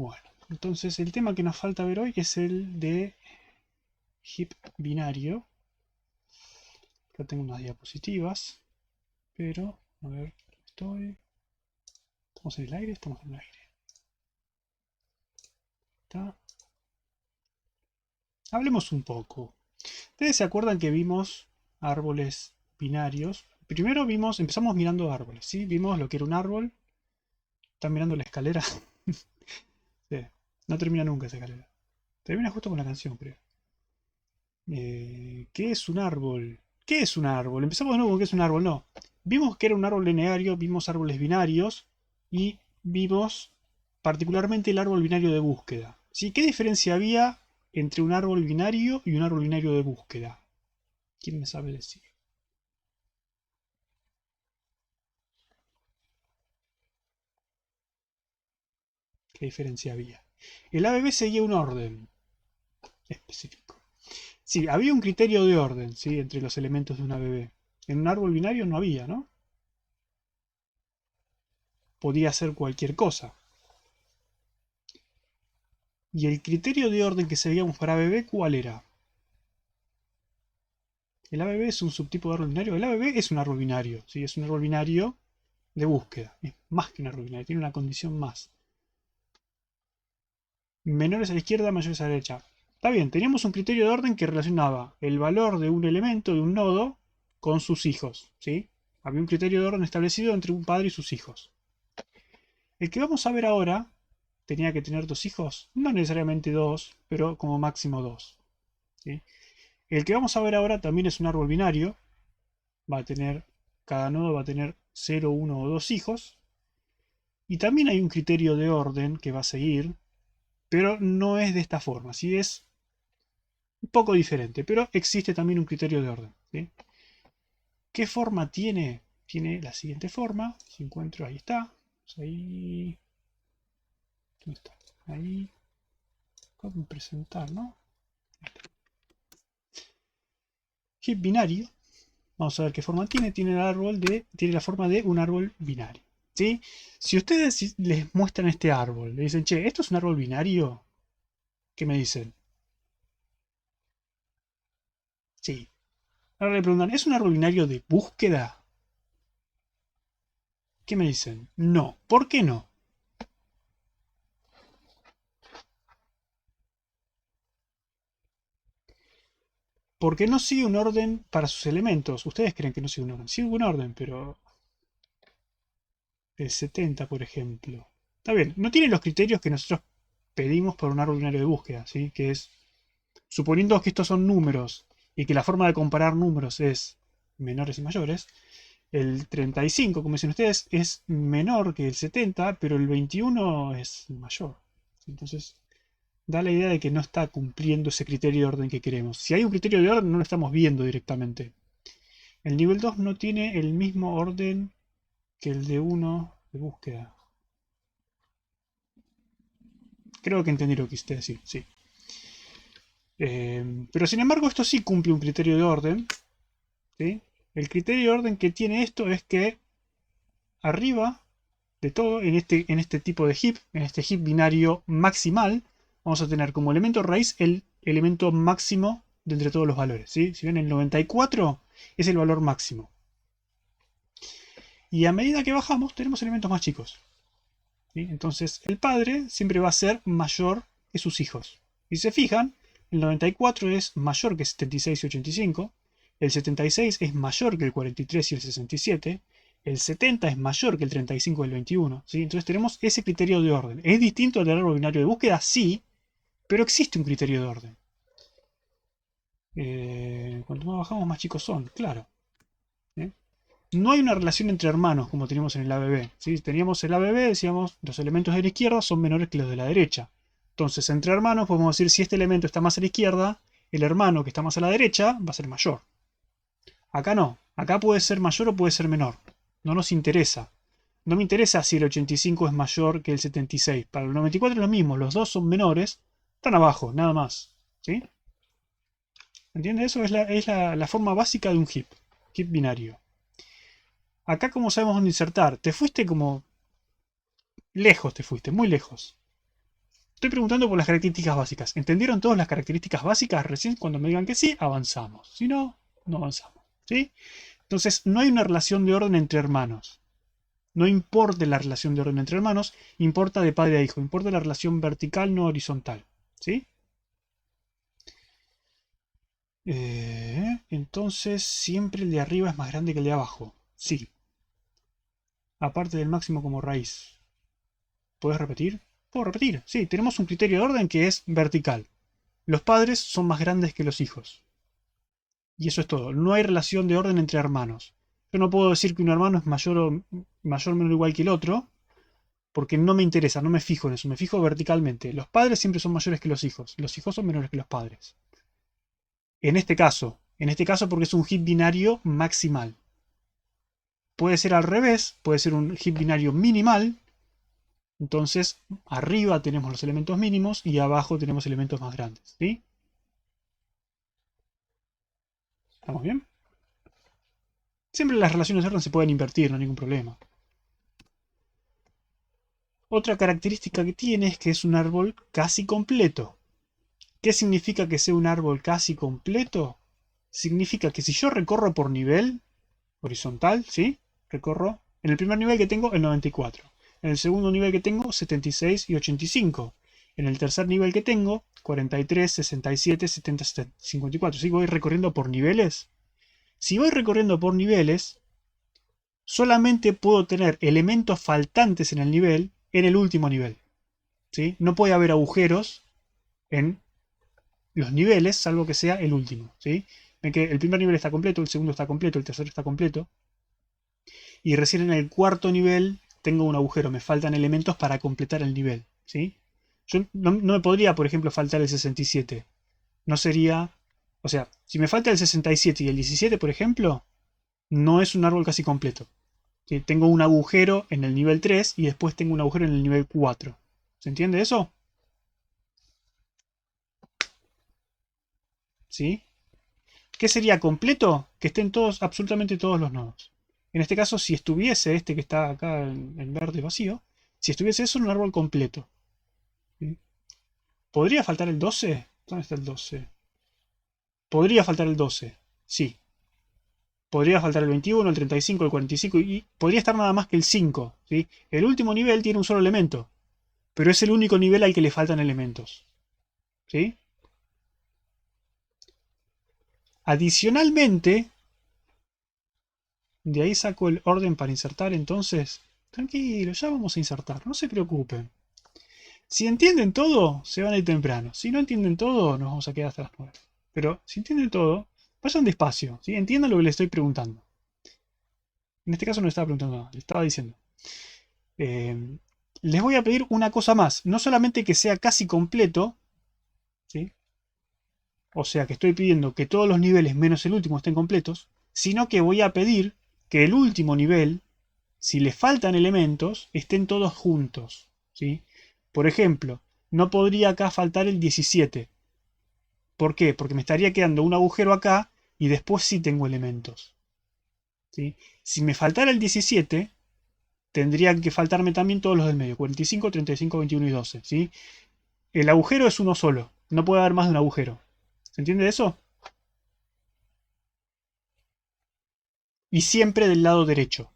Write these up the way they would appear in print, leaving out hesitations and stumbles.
Bueno, entonces el tema que nos falta ver hoy es el de heap binario. Acá tengo unas diapositivas, pero a ver, estoy. ¿Estamos en el aire? Estamos en el aire. ¿Está? Hablemos un poco. ¿Ustedes se acuerdan que vimos árboles binarios? Primero empezamos mirando árboles, ¿sí? Vimos lo que era un árbol. ¿Están mirando la escalera? Sí. No termina nunca esa escalera. Termina justo con la canción, creo. ¿Qué es un árbol? ¿Qué es un árbol? Empezamos de nuevo con qué es un árbol. No. Vimos que era un árbol lineario, vimos árboles binarios y vimos particularmente el árbol binario de búsqueda. ¿Sí? ¿Qué diferencia había entre un árbol binario y un árbol binario de búsqueda? ¿Quién me sabe decir? ¿Qué diferencia había? El ABB seguía un orden específico. Sí, había un criterio de orden, ¿sí? Entre los elementos de un ABB. En un árbol binario no había, ¿no? Podía ser cualquier cosa. ¿Y el criterio de orden que seguíamos para ABB cuál era? El ABB es un subtipo de árbol binario. El ABB es un árbol binario, ¿sí? Es un árbol binario de búsqueda. Es más que un árbol binario, tiene una condición más. Menores a la izquierda, mayores a la derecha. Está bien, teníamos un criterio de orden que relacionaba el valor de un elemento, de un nodo, con sus hijos, ¿sí? Había un criterio de orden establecido entre un padre y sus hijos. El que vamos a ver ahora tenía que tener dos hijos, no necesariamente dos, pero como máximo dos, ¿sí? El que vamos a ver ahora también es un árbol binario, va a tener, cada nodo va a tener 0, 1 o 2 hijos, y también hay un criterio de orden que va a seguir, pero no es de esta forma, ¿sí? Es un poco diferente, pero existe también un criterio de orden, ¿sí? ¿Qué forma tiene? Tiene la siguiente forma, si encuentro, ahí está, ahí, ¿dónde está? Ahí, ¿cómo presentar, no? Heap binario. Vamos a ver qué forma tiene. Tiene la forma de un árbol binario. ¿Sí? Si ustedes les muestran este árbol, le dicen, che, ¿esto es un árbol binario? ¿Qué me dicen? Sí. Ahora le preguntan, ¿es un árbol binario de búsqueda? ¿Qué me dicen? No. ¿Por qué no? Porque no sigue un orden para sus elementos. Ustedes creen que no sigue un orden. Sigue un orden, pero el 70, por ejemplo. Está bien, no tiene los criterios que nosotros pedimos por un árbol binario de búsqueda, ¿sí? Que es, suponiendo que estos son números y que la forma de comparar números es menores y mayores, el 35, como dicen ustedes, es menor que el 70, pero el 21 es mayor. Entonces, da la idea de que no está cumpliendo ese criterio de orden que queremos. Si hay un criterio de orden, no lo estamos viendo directamente. El nivel 2 no tiene el mismo orden que el de 1 de búsqueda. Creo que entendí lo que quisiste decir, sí. Pero sin embargo, esto sí cumple un criterio de orden, ¿sí? El criterio de orden que tiene esto es que arriba de todo, en este tipo de heap, en este heap binario maximal, vamos a tener como elemento raíz el elemento máximo de entre todos los valores, ¿sí? Si ven, el 94 es el valor máximo. Y a medida que bajamos, tenemos elementos más chicos, ¿sí? Entonces, el padre siempre va a ser mayor que sus hijos. Y si se fijan, el 94 es mayor que 76 y 85, el 76 es mayor que el 43 y el 67, el 70 es mayor que el 35 y el 21, ¿sí? Entonces tenemos ese criterio de orden. ¿Es distinto al del árbol binario de búsqueda? Sí, pero existe un criterio de orden. Cuanto más bajamos, más chicos son, claro. ¿eh? No hay una relación entre hermanos como teníamos en el ABB. ¿sí? Teníamos el ABB, decíamos, los elementos de la izquierda son menores que los de la derecha. Entonces, entre hermanos podemos decir si este elemento está más a la izquierda, el hermano que está más a la derecha va a ser mayor. Acá no. Acá puede ser mayor o puede ser menor. No nos interesa. No me interesa si el 85 es mayor que el 76. Para el 94 es lo mismo. Los dos son menores. Están abajo, nada más. ¿Sí? ¿Entiendes? Eso es la forma básica de un heap. Heap binario. Acá, ¿cómo sabemos dónde insertar? Te fuiste como lejos, te fuiste, muy lejos. Estoy preguntando por las características básicas. ¿Entendieron todas las características básicas? Recién cuando me digan que sí, avanzamos. Si no, no avanzamos. ¿Sí? Entonces, no hay una relación de orden entre hermanos. No importa la relación de orden entre hermanos, importa de padre a hijo. Importa la relación vertical, no horizontal. ¿Sí? Entonces, siempre el de arriba es más grande que el de abajo. Sí. Aparte del máximo como raíz. ¿Puedes repetir? Puedo repetir. Sí, tenemos un criterio de orden que es vertical. Los padres son más grandes que los hijos. Y eso es todo. No hay relación de orden entre hermanos. Yo no puedo decir que un hermano es mayor o menor igual que el otro, porque no me interesa, no me fijo en eso, me fijo verticalmente. Los padres siempre son mayores que los hijos son menores que los padres. En este caso porque es un hit binario maximal. Puede ser al revés, puede ser un hit binario minimal. Entonces, arriba tenemos los elementos mínimos y abajo tenemos elementos más grandes. ¿Sí? ¿Estamos bien? Siempre las relaciones de orden se pueden invertir, no hay ningún problema. Otra característica que tiene es que es un árbol casi completo. ¿Qué significa que sea un árbol casi completo? Significa que si yo recorro por nivel, horizontal, ¿sí? Recorro en el primer nivel que tengo el 94. En el segundo nivel que tengo 76 y 85. En el tercer nivel que tengo 43, 67, 70, 54. ¿Sí? Voy recorriendo por niveles. Si voy recorriendo por niveles, solamente puedo tener elementos faltantes en el nivel en el último nivel. ¿Sí? No puede haber agujeros en los niveles, salvo que sea el último. ¿Sí? Ven que el primer nivel está completo, el segundo está completo, el tercero está completo. Y recién en el cuarto nivel tengo un agujero, me faltan elementos para completar el nivel. ¿Sí? Yo no me podría, por ejemplo, faltar el 67. No sería... O sea, si me falta el 67 y el 17, por ejemplo, no es un árbol casi completo. ¿Sí? Tengo un agujero en el nivel 3 y después tengo un agujero en el nivel 4. ¿Se entiende eso? ¿Sí? ¿Qué sería completo? Que estén todos, absolutamente todos los nodos. En este caso, si estuviese este que está acá en verde vacío, si estuviese eso en un árbol completo. ¿Sí? ¿Podría faltar el 12? ¿Dónde está el 12? Podría faltar el 12. Sí. Podría faltar el 21, el 35, el 45 y podría estar nada más que el 5. ¿Sí? El último nivel tiene un solo elemento, pero es el único nivel al que le faltan elementos. ¿Sí? Adicionalmente, de ahí saco el orden para insertar, entonces... Tranquilo, ya vamos a insertar, no se preocupen. Si entienden todo, se van a ir temprano. Si no entienden todo, nos vamos a quedar hasta las 9. Pero si entienden todo, vayan despacio, ¿sí? Entiendan lo que les estoy preguntando. En este caso no le estaba preguntando nada, le estaba diciendo. Eh, Les voy a pedir una cosa más. No solamente que sea casi completo, ¿sí? O sea que estoy pidiendo que todos los niveles menos el último estén completos, sino que voy a pedir que el último nivel, si le faltan elementos, estén todos juntos. ¿Sí? Por ejemplo, no podría acá faltar el 17. ¿Por qué? Porque me estaría quedando un agujero acá y después sí tengo elementos. ¿Sí? Si me faltara el 17, tendrían que faltarme también todos los del medio, 45, 35, 21 y 12. ¿Sí? El agujero es uno solo, no puede haber más de un agujero. ¿Se entiende eso? Y siempre del lado derecho.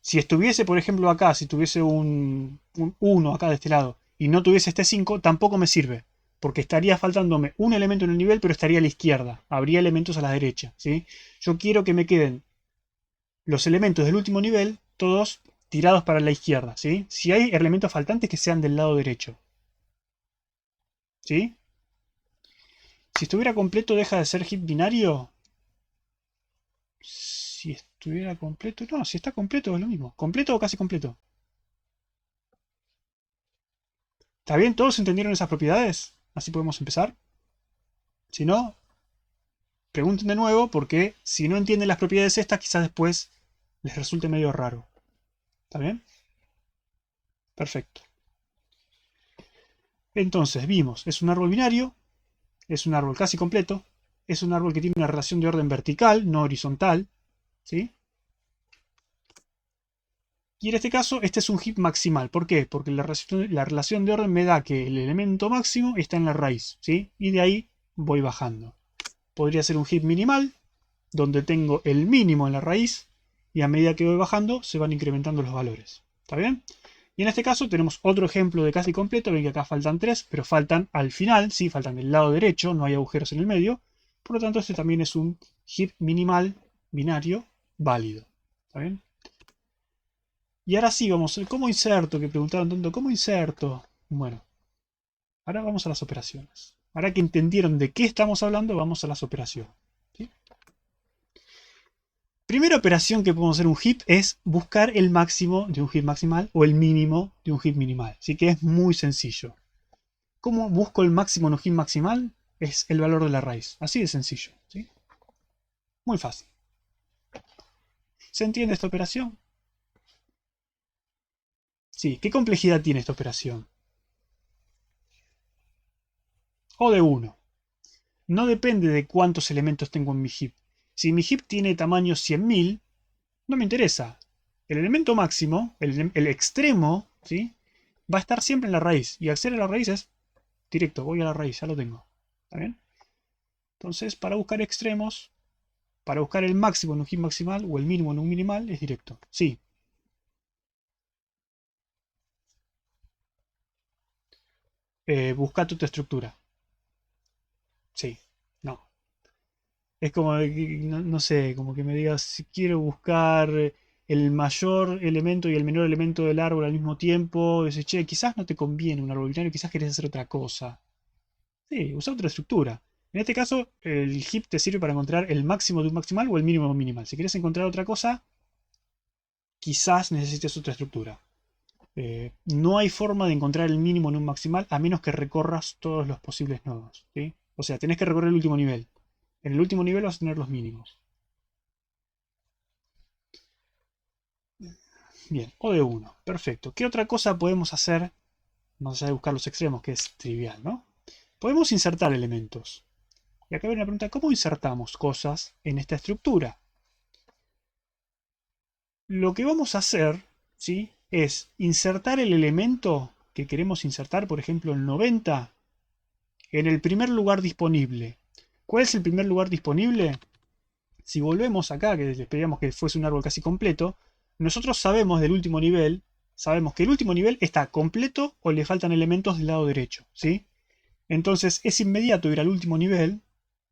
Si estuviese, por ejemplo, acá, si tuviese un 1 acá de este lado y no tuviese este 5, tampoco me sirve. Porque estaría faltándome un elemento en el nivel, pero estaría a la izquierda. Habría elementos a la derecha. ¿Sí? Yo quiero que me queden los elementos del último nivel, todos tirados para la izquierda. ¿Sí? Si hay elementos faltantes, que sean del lado derecho. ¿Sí? Si estuviera completo, deja de ser hit binario. Si estuviera completo. No, si está completo es lo mismo. ¿Completo o casi completo? ¿Está bien? ¿Todos entendieron esas propiedades? Así podemos empezar. Si no, pregunten de nuevo porque si no entienden las propiedades estas, quizás después les resulte medio raro. ¿Está bien? Perfecto. Entonces, vimos, es un árbol binario, es un árbol casi completo, es un árbol que tiene una relación de orden vertical, no horizontal, ¿sí? Y en este caso, este es un heap maximal. ¿Por qué? Porque la relación de orden me da que el elemento máximo está en la raíz, ¿sí? Y de ahí voy bajando. Podría ser un heap minimal, donde tengo el mínimo en la raíz, y a medida que voy bajando, se van incrementando los valores. ¿Está bien? Y en este caso tenemos otro ejemplo de casi completo. Ven que acá faltan 3, pero faltan al final, ¿sí? Faltan del lado derecho, no hay agujeros en el medio. Por lo tanto, este también es un heap minimal binario válido. ¿Está bien? Y ahora sí, vamos a ver cómo inserto, que preguntaron tanto, ¿cómo inserto? Bueno, ahora vamos a las operaciones. Ahora que entendieron de qué estamos hablando, vamos a las operaciones. ¿Sí? Primera operación que podemos hacer en un heap es buscar el máximo de un heap maximal o el mínimo de un heap minimal. Así que es muy sencillo. ¿Cómo busco el máximo en un heap maximal? Es el valor de la raíz. Así de sencillo. ¿Sí? Muy fácil. ¿Se entiende esta operación? Sí. ¿Qué complejidad tiene esta operación? O de 1. No depende de cuántos elementos tengo en mi heap. Si mi heap tiene tamaño 100.000, no me interesa. El elemento máximo, el extremo, ¿sí? Va a estar siempre en la raíz. Y acceder a la raíz es directo, voy a la raíz, ya lo tengo. ¿Está bien? Entonces, para buscar extremos, para buscar el máximo en un heap maximal o el mínimo en un minimal, es directo. Sí. Busca tu estructura. Sí. No. Es como, no, no sé, como que me digas, si quiero buscar el mayor elemento y el menor elemento del árbol al mismo tiempo, dices, che, quizás no te conviene un árbol binario, quizás querés hacer otra cosa. Sí, usa otra estructura. En este caso, el heap te sirve para encontrar el máximo de un maximal o el mínimo de un minimal. Si quieres encontrar otra cosa, quizás necesites otra estructura. No hay forma de encontrar el mínimo en un maximal a menos que recorras todos los posibles nodos. ¿Sí? O sea, tenés que recorrer el último nivel. En el último nivel vas a tener los mínimos. Bien, O de 1. Perfecto. ¿Qué otra cosa podemos hacer? Más allá de buscar los extremos, que es trivial, ¿no? Podemos insertar elementos. Y acá viene la pregunta, ¿cómo insertamos cosas en esta estructura? Lo que vamos a hacer, ¿sí? Es insertar el elemento que queremos insertar, por ejemplo el 90, en el primer lugar disponible. ¿Cuál es el primer lugar disponible? Si volvemos acá, que esperábamos que fuese un árbol casi completo, nosotros sabemos del último nivel, sabemos que el último nivel está completo o le faltan elementos del lado derecho, ¿sí? Entonces es inmediato ir al último nivel,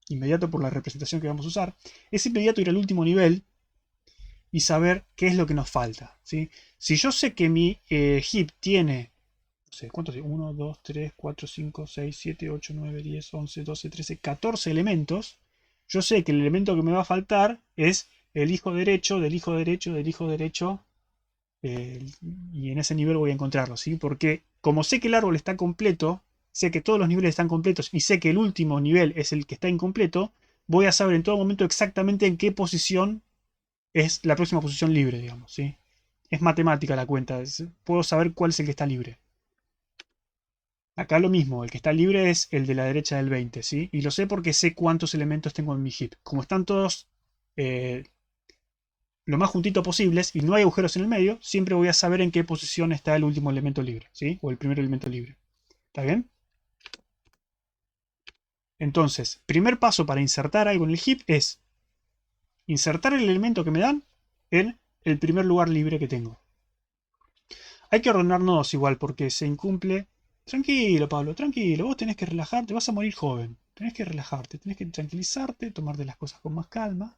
inmediato por la representación que vamos a usar, es inmediato ir al último nivel y saber qué es lo que nos falta, ¿sí? Si yo sé que mi heap tiene, no sé, ¿cuántos? 1, 2, 3, 4, 5, 6, 7, 8, 9, 10, 11, 12, 13, 14 elementos. Yo sé que el elemento que me va a faltar es el hijo derecho del hijo derecho del hijo derecho. Y en ese nivel voy a encontrarlo, ¿sí? Porque como sé que el árbol está completo, sé que todos los niveles están completos y sé que el último nivel es el que está incompleto, voy a saber en todo momento exactamente en qué posición es la próxima posición libre, digamos, ¿sí? Es matemática la cuenta, puedo saber cuál es el que está libre. Acá lo mismo, el que está libre es el de la derecha del 20, ¿sí? Y lo sé porque sé cuántos elementos tengo en mi heap. Como están todos lo más juntito posibles y no hay agujeros en el medio, siempre voy a saber en qué posición está el último elemento libre, ¿sí? O el primer elemento libre. ¿Está bien? Entonces, primer paso para insertar algo en el heap es insertar el elemento que me dan en el primer lugar libre que tengo. Hay que ordenar nodos igual porque se incumple. Tranquilo, Pablo, tranquilo. Vos tenés que relajarte, vas a morir joven. Tenés que relajarte, tenés que tranquilizarte, tomarte las cosas con más calma.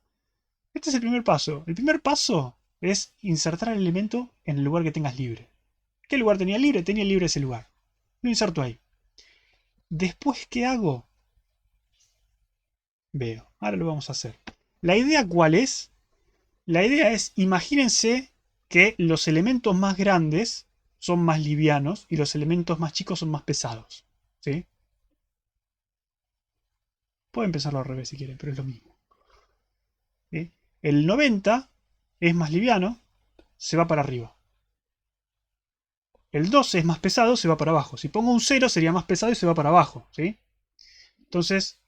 Este es el primer paso. El primer paso es insertar el elemento en el lugar que tengas libre. ¿Qué lugar tenía libre? Tenía libre ese lugar. Lo inserto ahí. Después, ¿qué hago? Veo. Ahora lo vamos a hacer. ¿La idea cuál es? La idea es, imagínense que los elementos más grandes son más livianos y los elementos más chicos son más pesados. ¿Sí? Pueden pensarlo al revés si quieren, pero es lo mismo. ¿Sí? El 90 es más liviano, se va para arriba. El 12 es más pesado, se va para abajo. Si pongo un 0 sería más pesado y se va para abajo. ¿Sí? Entonces,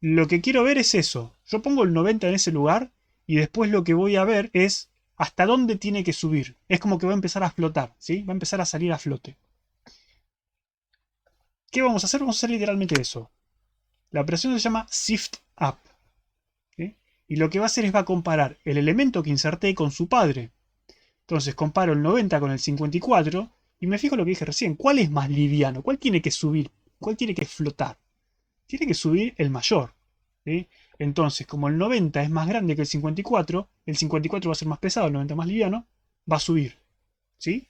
lo que quiero ver es eso. Yo pongo el 90 en ese lugar y después lo que voy a ver es hasta dónde tiene que subir. Es como que va a empezar a flotar, ¿sí? Va a empezar a salir a flote. ¿Qué vamos a hacer? Vamos a hacer literalmente eso. La operación se llama Shift Up. ¿Sí? Y lo que va a hacer es va a comparar el elemento que inserté con su padre. Entonces comparo el 90 con el 54 y me fijo lo que dije recién. ¿Cuál es más liviano? ¿Cuál tiene que subir? ¿Cuál tiene que flotar? Tiene que subir el mayor. ¿Sí? Entonces, como el 90 es más grande que el 54 va a ser más pesado, el 90 más liviano, va a subir. ¿Sí?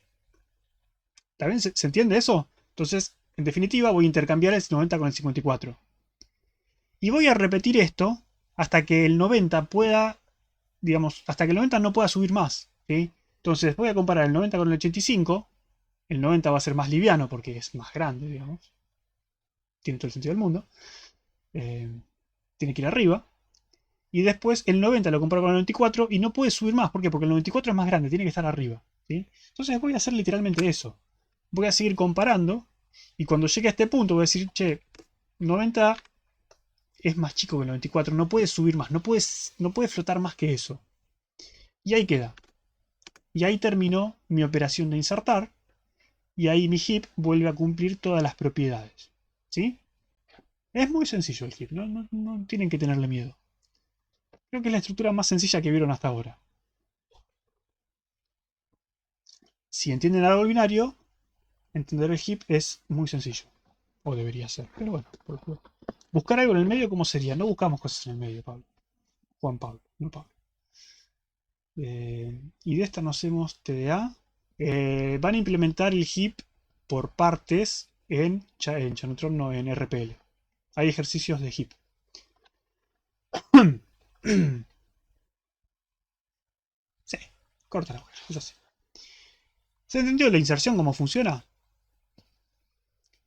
¿Está bien? ¿Se entiende eso? Entonces, en definitiva, voy a intercambiar el 90 con el 54. Y voy a repetir esto hasta que el 90 pueda, digamos, hasta que el 90 no pueda subir más. ¿Sí? Entonces voy a comparar el 90 con el 85. El 90 va a ser más liviano porque es más grande, digamos. Tiene todo el sentido del mundo. Tiene que ir arriba. Y después el 90 lo comparo con el 94 y no puede subir más. ¿Por qué? Porque el 94 es más grande, tiene que estar arriba. ¿Sí? Entonces voy a hacer literalmente eso. Voy a seguir comparando. Y cuando llegue a este punto voy a decir, che, 90 es más chico que el 94, no puede subir más, no puede flotar más que eso. Y ahí queda. Y ahí terminó mi operación de insertar. Y ahí mi heap vuelve a cumplir todas las propiedades. ¿Sí? Es muy sencillo el heap, no tienen que tenerle miedo. Creo que es la estructura más sencilla que vieron hasta ahora. Si entienden el árbol binario, entender el heap es muy sencillo. O debería ser, pero bueno, por el juego. Buscar algo en el medio, ¿cómo sería? No buscamos cosas en el medio, Pablo. Juan Pablo, no Pablo. Y de esta no hacemos TDA. Van a implementar el heap por partes en Chanutron, no en RPL. Hay ejercicios de heap. Sí, corta la huella, es así. ¿Se entendió la inserción cómo funciona?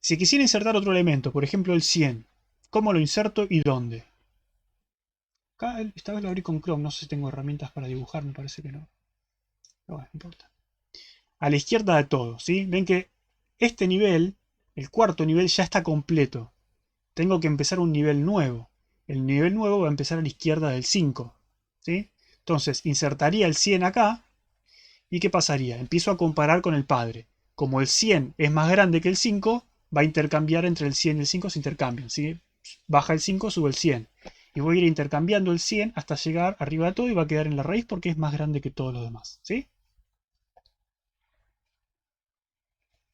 Si quisiera insertar otro elemento, por ejemplo el 100, ¿cómo lo inserto y dónde? Acá esta vez lo abrí con Chrome, no sé si tengo herramientas para dibujar, me parece que no. Pero bueno, no importa. A la izquierda de todo, ¿sí? Ven que este nivel, el cuarto nivel, ya está completo. Tengo que empezar un nivel nuevo. El nivel nuevo va a empezar a la izquierda del 5, ¿sí? Entonces, insertaría el 100 acá. ¿Y qué pasaría? Empiezo a comparar con el padre. Como el 100 es más grande que el 5, va a intercambiar entre el 100 y el 5, se intercambian, ¿sí? Baja el 5, sube el 100. Y voy a ir intercambiando el 100 hasta llegar arriba de todo y va a quedar en la raíz porque es más grande que todos los demás, ¿sí?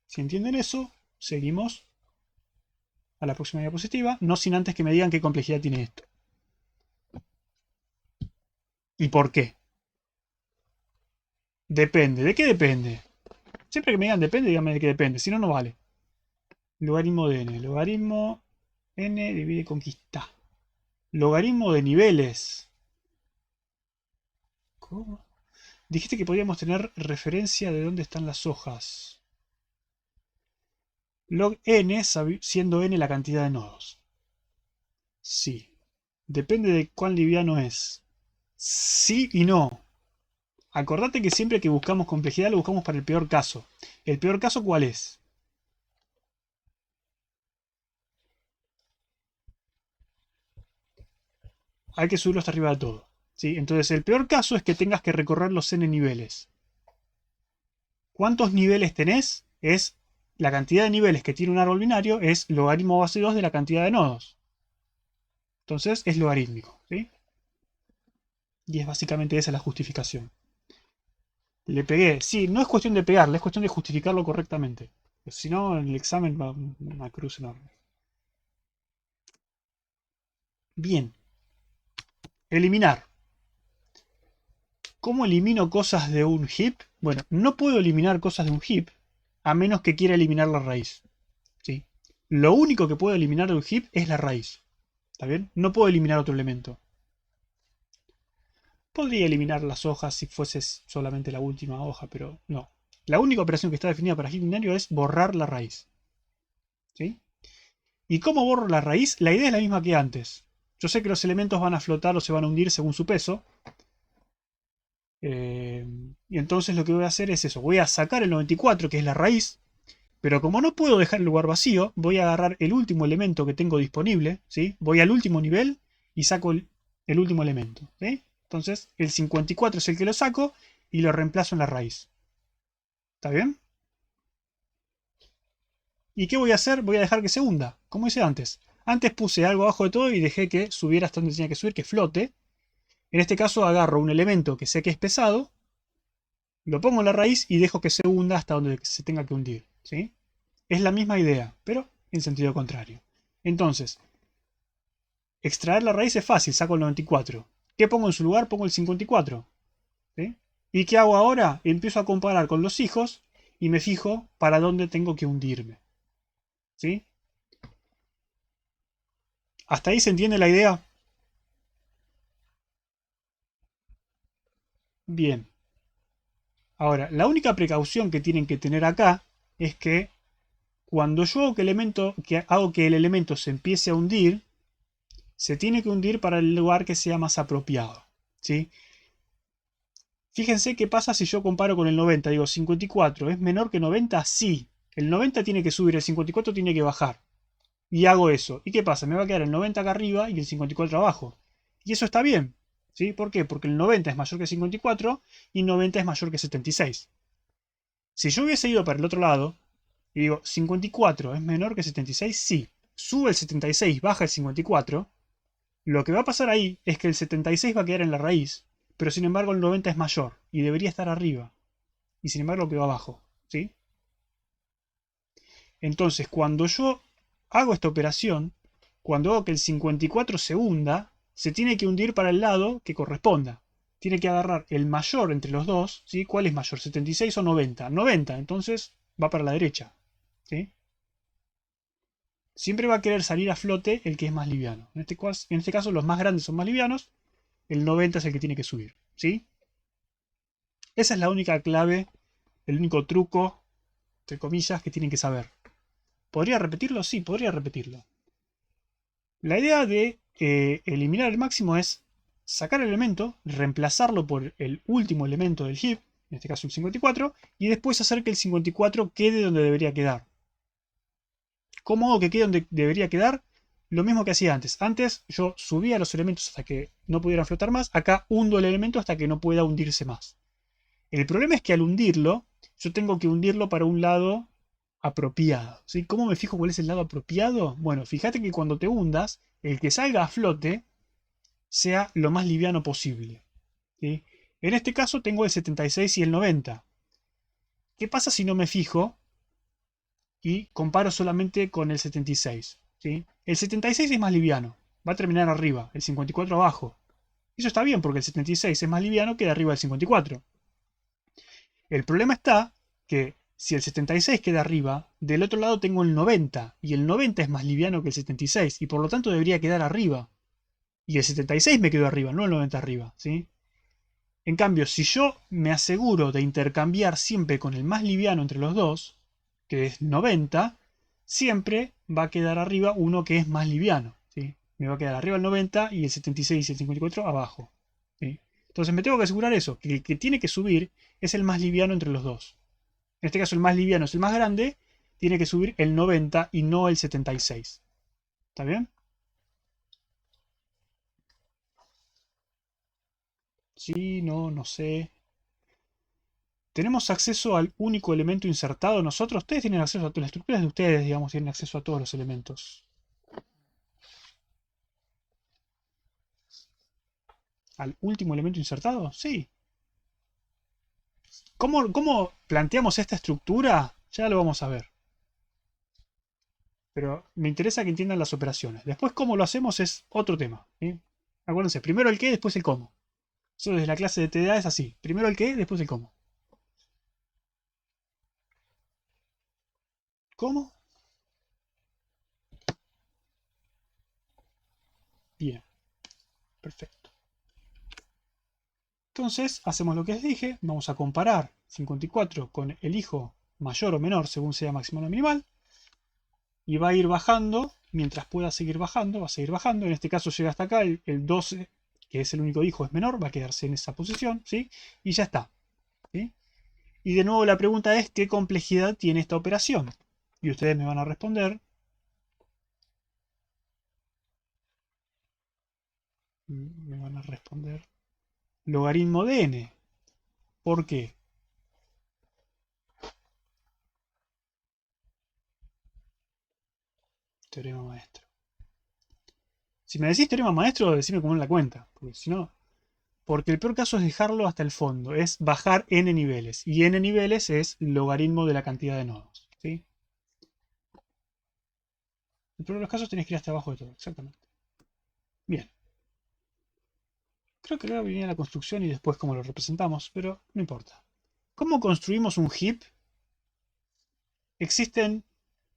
Si entienden eso, seguimos a la próxima diapositiva, no sin antes que me digan qué complejidad tiene esto. ¿Y por qué? Depende. ¿De qué depende? Siempre que me digan depende, díganme de qué depende. Si no, no vale. Logaritmo de n. Logaritmo n divide conquista. Logaritmo de niveles. ¿Cómo? Dijiste que podíamos tener referencia de dónde están las hojas. Log n siendo n la cantidad de nodos. Sí. Depende de cuán liviano es. Sí y no. Acordate que siempre que buscamos complejidad lo buscamos para el peor caso. ¿El peor caso cuál es? Hay que subirlo hasta arriba de todo. ¿Sí? Entonces el peor caso es que tengas que recorrer los n niveles. ¿Cuántos niveles tenés? Es la cantidad de niveles que tiene un árbol binario es logaritmo base 2 de la cantidad de nodos. Entonces es logarítmico. ¿Sí? Y es básicamente esa la justificación. Le pegué. Sí, no es cuestión de pegarle, es cuestión de justificarlo correctamente. Si no, en el examen va una cruz enorme. Bien. Eliminar. ¿Cómo elimino cosas de un heap? Bueno, no puedo eliminar cosas de un heap a menos que quiera eliminar la raíz. ¿Sí? Lo único que puedo eliminar de un heap es la raíz. ¿Está bien? No puedo eliminar otro elemento. Podría eliminar las hojas si fuese solamente la última hoja, pero no. La única operación que está definida para heap binario es borrar la raíz. ¿Sí? ¿Y cómo borro la raíz? La idea es la misma que antes. Yo sé que los elementos van a flotar o se van a hundir según su peso. Y entonces lo que voy a hacer es eso. Voy a sacar el 94, que es la raíz. Pero como no puedo dejar el lugar vacío, voy a agarrar el último elemento que tengo disponible. ¿Sí? Voy al último nivel y saco el último elemento. ¿Sí? Entonces el 54 es el que lo saco. y lo reemplazo en la raíz. ¿Está bien? ¿Y qué voy a hacer? Voy a dejar que se hunda, como hice antes. Antes puse algo abajo de todo y dejé que subiera hasta donde tenía que subir, que flote. En este caso agarro un elemento que sé que es pesado, lo pongo en la raíz y dejo que se hunda hasta donde se tenga que hundir. ¿Sí? Es la misma idea, pero en sentido contrario. Entonces, extraer la raíz es fácil, saco el 94. ¿Qué pongo en su lugar? Pongo el 54. ¿Sí? ¿Y qué hago ahora? Empiezo a comparar con los hijos y me fijo para dónde tengo que hundirme. ¿Sí? ¿Hasta ahí se entiende la idea? Bien. Ahora, la única precaución que tienen que tener acá es que cuando yo hago que el elemento se empiece a hundir, se tiene que hundir para el lugar que sea más apropiado. ¿Sí? Fíjense qué pasa si yo comparo con el 90. Digo, 54, ¿es menor que 90? Sí. El 90 tiene que subir, el 54 tiene que bajar. Y hago eso. ¿Y qué pasa? Me va a quedar el 90 acá arriba y el 54 abajo. Y eso está bien. ¿Sí? ¿Por qué? Porque el 90 es mayor que 54 y 90 es mayor que 76. Si yo hubiese ido para el otro lado y digo, 54 es menor que 76, sí. Sube el 76, baja el 54. Lo que va a pasar ahí es que el 76 va a quedar en la raíz, pero sin embargo el 90 es mayor y debería estar arriba. Y sin embargo quedó abajo. ¿Sí? Entonces, cuando yo hago esta operación, cuando hago que el 54 se hunda, se tiene que hundir para el lado que corresponda. Tiene que agarrar el mayor entre los dos. ¿Sí? ¿Cuál es mayor? ¿76 o 90? 90, entonces va para la derecha. ¿Sí? Siempre va a querer salir a flote el que es más liviano. En este caso los más grandes son más livianos, el 90 es el que tiene que subir. ¿Sí? Esa es la única clave, el único truco, entre comillas, que tienen que saber. ¿Podría repetirlo? Sí, podría repetirlo. La idea de eliminar el máximo es sacar el elemento, reemplazarlo por el último elemento del heap, en este caso el 54, y después hacer que el 54 quede donde debería quedar. ¿Cómo hago que quede donde debería quedar? Lo mismo que hacía antes. Antes yo subía los elementos hasta que no pudieran flotar más. Acá hundo el elemento hasta que no pueda hundirse más. El problema es que al hundirlo, yo tengo que hundirlo para un lado apropiado. ¿Sí? ¿Cómo me fijo cuál es el lado apropiado? Bueno, fíjate que cuando te hundas, el que salga a flote sea lo más liviano posible. ¿Sí? En este caso tengo el 76 y el 90. ¿Qué pasa si no me fijo y comparo solamente con el 76? ¿Sí? El 76 es más liviano, va a terminar arriba, el 54 abajo. Eso está bien porque el 76 es más liviano que de arriba del 54. El problema está que si el 76 queda arriba, del otro lado tengo el 90 y el 90 es más liviano que el 76 y por lo tanto debería quedar arriba. Y el 76 me quedó arriba, no el 90 arriba, ¿sí? En cambio, si yo me aseguro de intercambiar siempre con el más liviano entre los dos, que es 90, siempre va a quedar arriba uno que es más liviano, ¿sí? Me va a quedar arriba el 90 y el 76 y el 54 abajo, ¿sí? Entonces me tengo que asegurar eso, que el que tiene que subir es el más liviano entre los dos. En este caso el más liviano es el más grande, tiene que subir el 90 y no el 76. ¿Está bien? Sí, no, no sé. ¿Tenemos acceso al único elemento insertado nosotros? Ustedes tienen acceso a todas las estructuras de ustedes, digamos, tienen acceso a todos los elementos. ¿Al último elemento insertado? Sí. ¿Cómo planteamos esta estructura? Ya lo vamos a ver. Pero me interesa que entiendan las operaciones. Después, cómo lo hacemos es otro tema. ¿Sí? Acuérdense, primero el qué, después el cómo. Eso desde la clase de TDA es así. Primero el qué, después el cómo. ¿Cómo? Bien, perfecto. Entonces, hacemos lo que les dije. Vamos a comparar 54 con el hijo mayor o menor según sea máximo o minimal. Y va a ir bajando, mientras pueda seguir bajando, va a seguir bajando. En este caso llega hasta acá, el 12, que es el único hijo, es menor, va a quedarse en esa posición, ¿sí? Y ya está. ¿Sí? Y de nuevo la pregunta es, ¿qué complejidad tiene esta operación? Y ustedes me van a responder. Me van a responder. Logaritmo de n. ¿Por qué? Teorema maestro. Si me decís teorema maestro, decime cómo en la cuenta. Porque si no. Porque el peor caso es dejarlo hasta el fondo. Es bajar n niveles. Y n niveles es logaritmo de la cantidad de nodos. ¿Sí? En el peor de los casos tenés que ir hasta abajo de todo. Exactamente. Bien. Creo que ahora venía la construcción y después cómo lo representamos. Pero no importa. ¿Cómo construimos un heap? Existen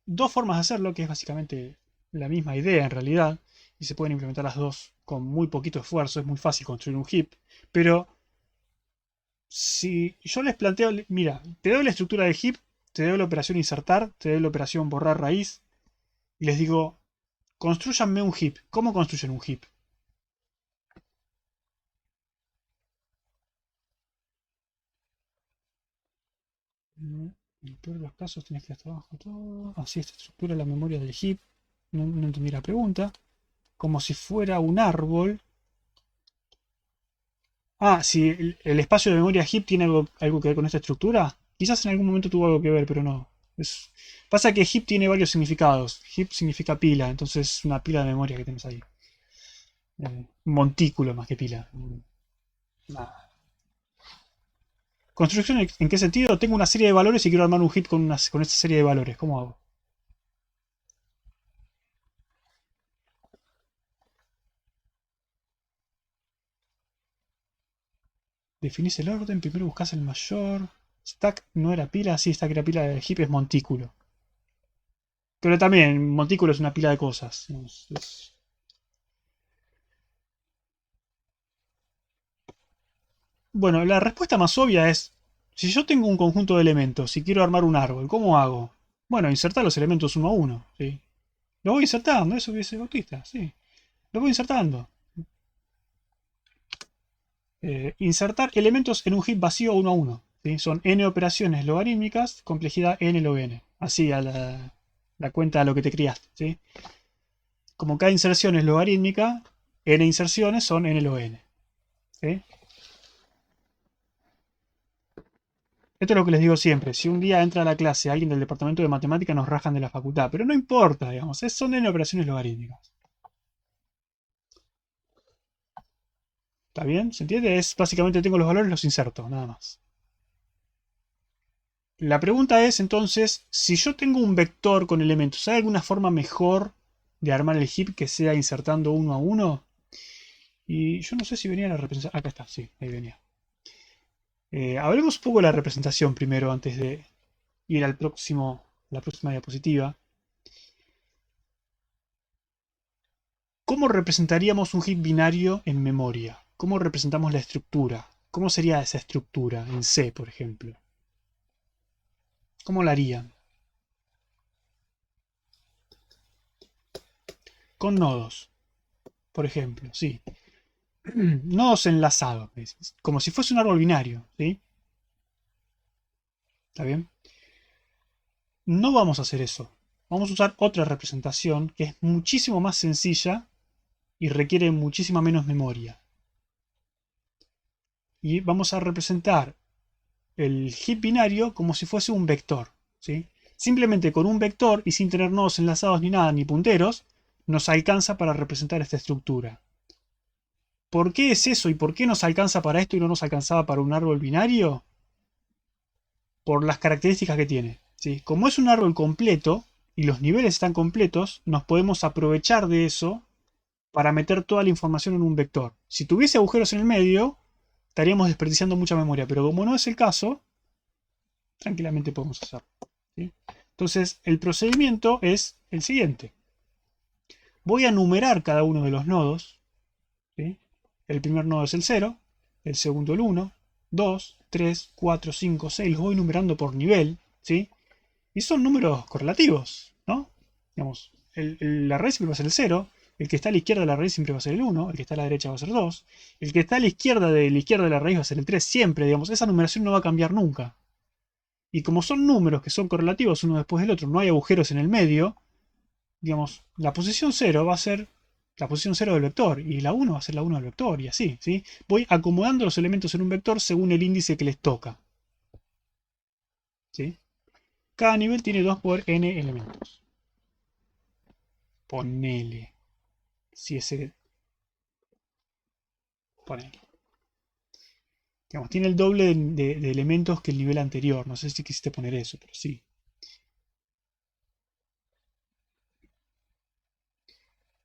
dos formas de hacerlo, que es básicamente la misma idea en realidad, y se pueden implementar las dos con muy poquito esfuerzo. Es muy fácil construir un heap, pero si yo les planteo, mira, te doy la estructura del heap, te doy la operación insertar, te doy la operación borrar raíz, y les digo, construyanme un heap. ¿Cómo construyen un heap? En el peor de los casos tienes que ir hasta abajo todo. Así esta estructura la memoria del heap. No entendí la pregunta. Como si fuera un árbol. Ah, si el espacio de memoria heap tiene algo que ver con esta estructura. Quizás en algún momento tuvo algo que ver, pero no. Pasa que heap tiene varios significados. Heap significa pila, entonces es una pila de memoria que tienes ahí. Un montículo más que pila. Nada. ¿Construcción en qué sentido? Tengo una serie de valores y quiero armar un heap con esta serie de valores. ¿Cómo hago? Definís el orden, primero buscas el mayor. Stack no era pila, sí, stack era pila, de heap es montículo. Pero también, montículo es una pila de cosas. Bueno, la respuesta más obvia es, si yo tengo un conjunto de elementos y quiero armar un árbol, ¿cómo hago? Bueno, insertar los elementos uno a uno, ¿sí? Lo voy insertando, eso hubiese Bautista, sí. Lo voy insertando. Insertar elementos en un heap vacío uno a uno. ¿Sí? Son n operaciones logarítmicas, complejidad n log n. Así a la cuenta de lo que te criaste. ¿Sí? Como cada inserción es logarítmica, n inserciones son n log n. ¿Sí? Esto es lo que les digo siempre. Si un día entra a la clase alguien del departamento de matemática, nos rajan de la facultad. Pero no importa, digamos. Son n operaciones logarítmicas. ¿Está bien? ¿Se entiende? Es básicamente tengo los valores, los inserto, nada más. La pregunta es entonces, si yo tengo un vector con elementos, ¿hay alguna forma mejor de armar el heap que sea insertando uno a uno? Y yo no sé si venía la representación. Acá está, sí, ahí venía. Hablemos un poco de la representación primero antes de ir al la próxima diapositiva. ¿Cómo representaríamos un heap binario en memoria? ¿Cómo representamos la estructura? ¿Cómo sería esa estructura en C, por ejemplo? ¿Cómo la harían? Con nodos, por ejemplo, sí. Nodos enlazados, como si fuese un árbol binario, ¿sí? ¿Está bien? No vamos a hacer eso. Vamos a usar otra representación que es muchísimo más sencilla y requiere muchísima menos memoria. Y vamos a representar el heap binario como si fuese un vector, ¿sí? Simplemente con un vector y sin tener nodos enlazados ni nada, ni punteros, nos alcanza para representar esta estructura. ¿Por qué es eso y por qué nos alcanza para esto y no nos alcanzaba para un árbol binario? Por las características que tiene. ¿Sí? Como es un árbol completo y los niveles están completos, nos podemos aprovechar de eso para meter toda la información en un vector. Si tuviese agujeros en el medio, estaríamos desperdiciando mucha memoria, pero como no es el caso, tranquilamente podemos hacerlo. ¿Sí? Entonces, el procedimiento es el siguiente. Voy a numerar cada uno de los nodos. ¿Sí? El primer nodo es el 0, el segundo el 1, 2, 3, 4, 5, 6. Los voy numerando por nivel. ¿Sí? Y son números correlativos, ¿no? Digamos, la raíz siempre va a ser el 0, el que está a la izquierda de la raíz siempre va a ser el 1, el que está a la derecha va a ser 2, el que está a la izquierda de la raíz va a ser el 3 siempre, digamos, esa numeración no va a cambiar nunca. Y como son números que son correlativos uno después del otro, no hay agujeros en el medio, digamos, la posición 0 va a ser la posición 0 del vector, y la 1 va a ser la 1 del vector, y así, ¿sí? Voy acomodando los elementos en un vector según el índice que les toca, ¿sí? Cada nivel tiene 2 por n elementos. Ponele. Si ese... Ponele. Digamos, tiene el doble de elementos que el nivel anterior. No sé si quisiste poner eso, pero sí.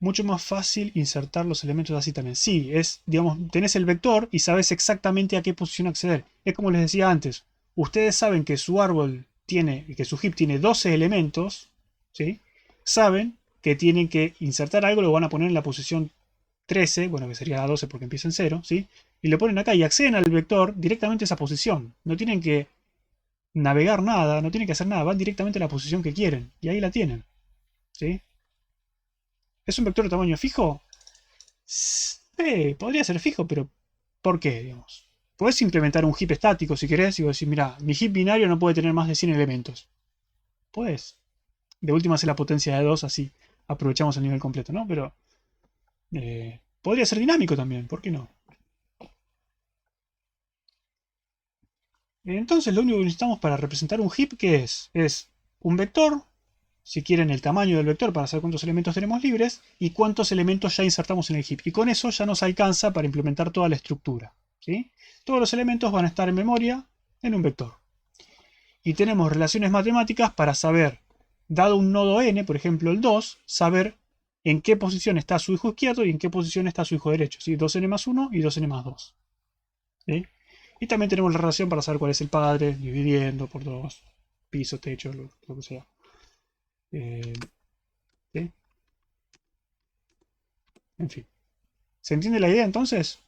Mucho más fácil insertar los elementos así también. Sí, es, digamos, tenés el vector y sabes exactamente a qué posición acceder. Es como les decía antes. Ustedes saben que su árbol tiene, que su heap tiene 12 elementos, ¿sí? Saben que tienen que insertar algo, lo van a poner en la posición 13, bueno, que sería la 12 porque empieza en 0, ¿sí? Y lo ponen acá y acceden al vector directamente a esa posición. No tienen que navegar nada, no tienen que hacer nada, van directamente a la posición que quieren. Y ahí la tienen, ¿sí? ¿Es un vector de tamaño fijo? Podría ser fijo, pero ¿por qué, digamos? Puedes implementar un heap estático si querés y decir, mira, mi heap binario no puede tener más de 100 elementos. Puedes. De última hacer la potencia de 2, así aprovechamos el nivel completo, ¿no? Pero podría ser dinámico también, ¿por qué no? Entonces lo único que necesitamos para representar un heap, ¿qué es? Es un vector, si quieren el tamaño del vector para saber cuántos elementos tenemos libres, y cuántos elementos ya insertamos en el heap. Y con eso ya nos alcanza para implementar toda la estructura, ¿sí? Todos los elementos van a estar en memoria en un vector. Y tenemos relaciones matemáticas para saber, dado un nodo n, por ejemplo el 2, saber en qué posición está su hijo izquierdo y en qué posición está su hijo derecho, ¿sí? 2n más 1 y 2n más 2. ¿Sí? Y también tenemos la relación para saber cuál es el padre, dividiendo por 2, piso, techo, lo que sea. ¿Sí? En fin. ¿Se entiende la idea entonces?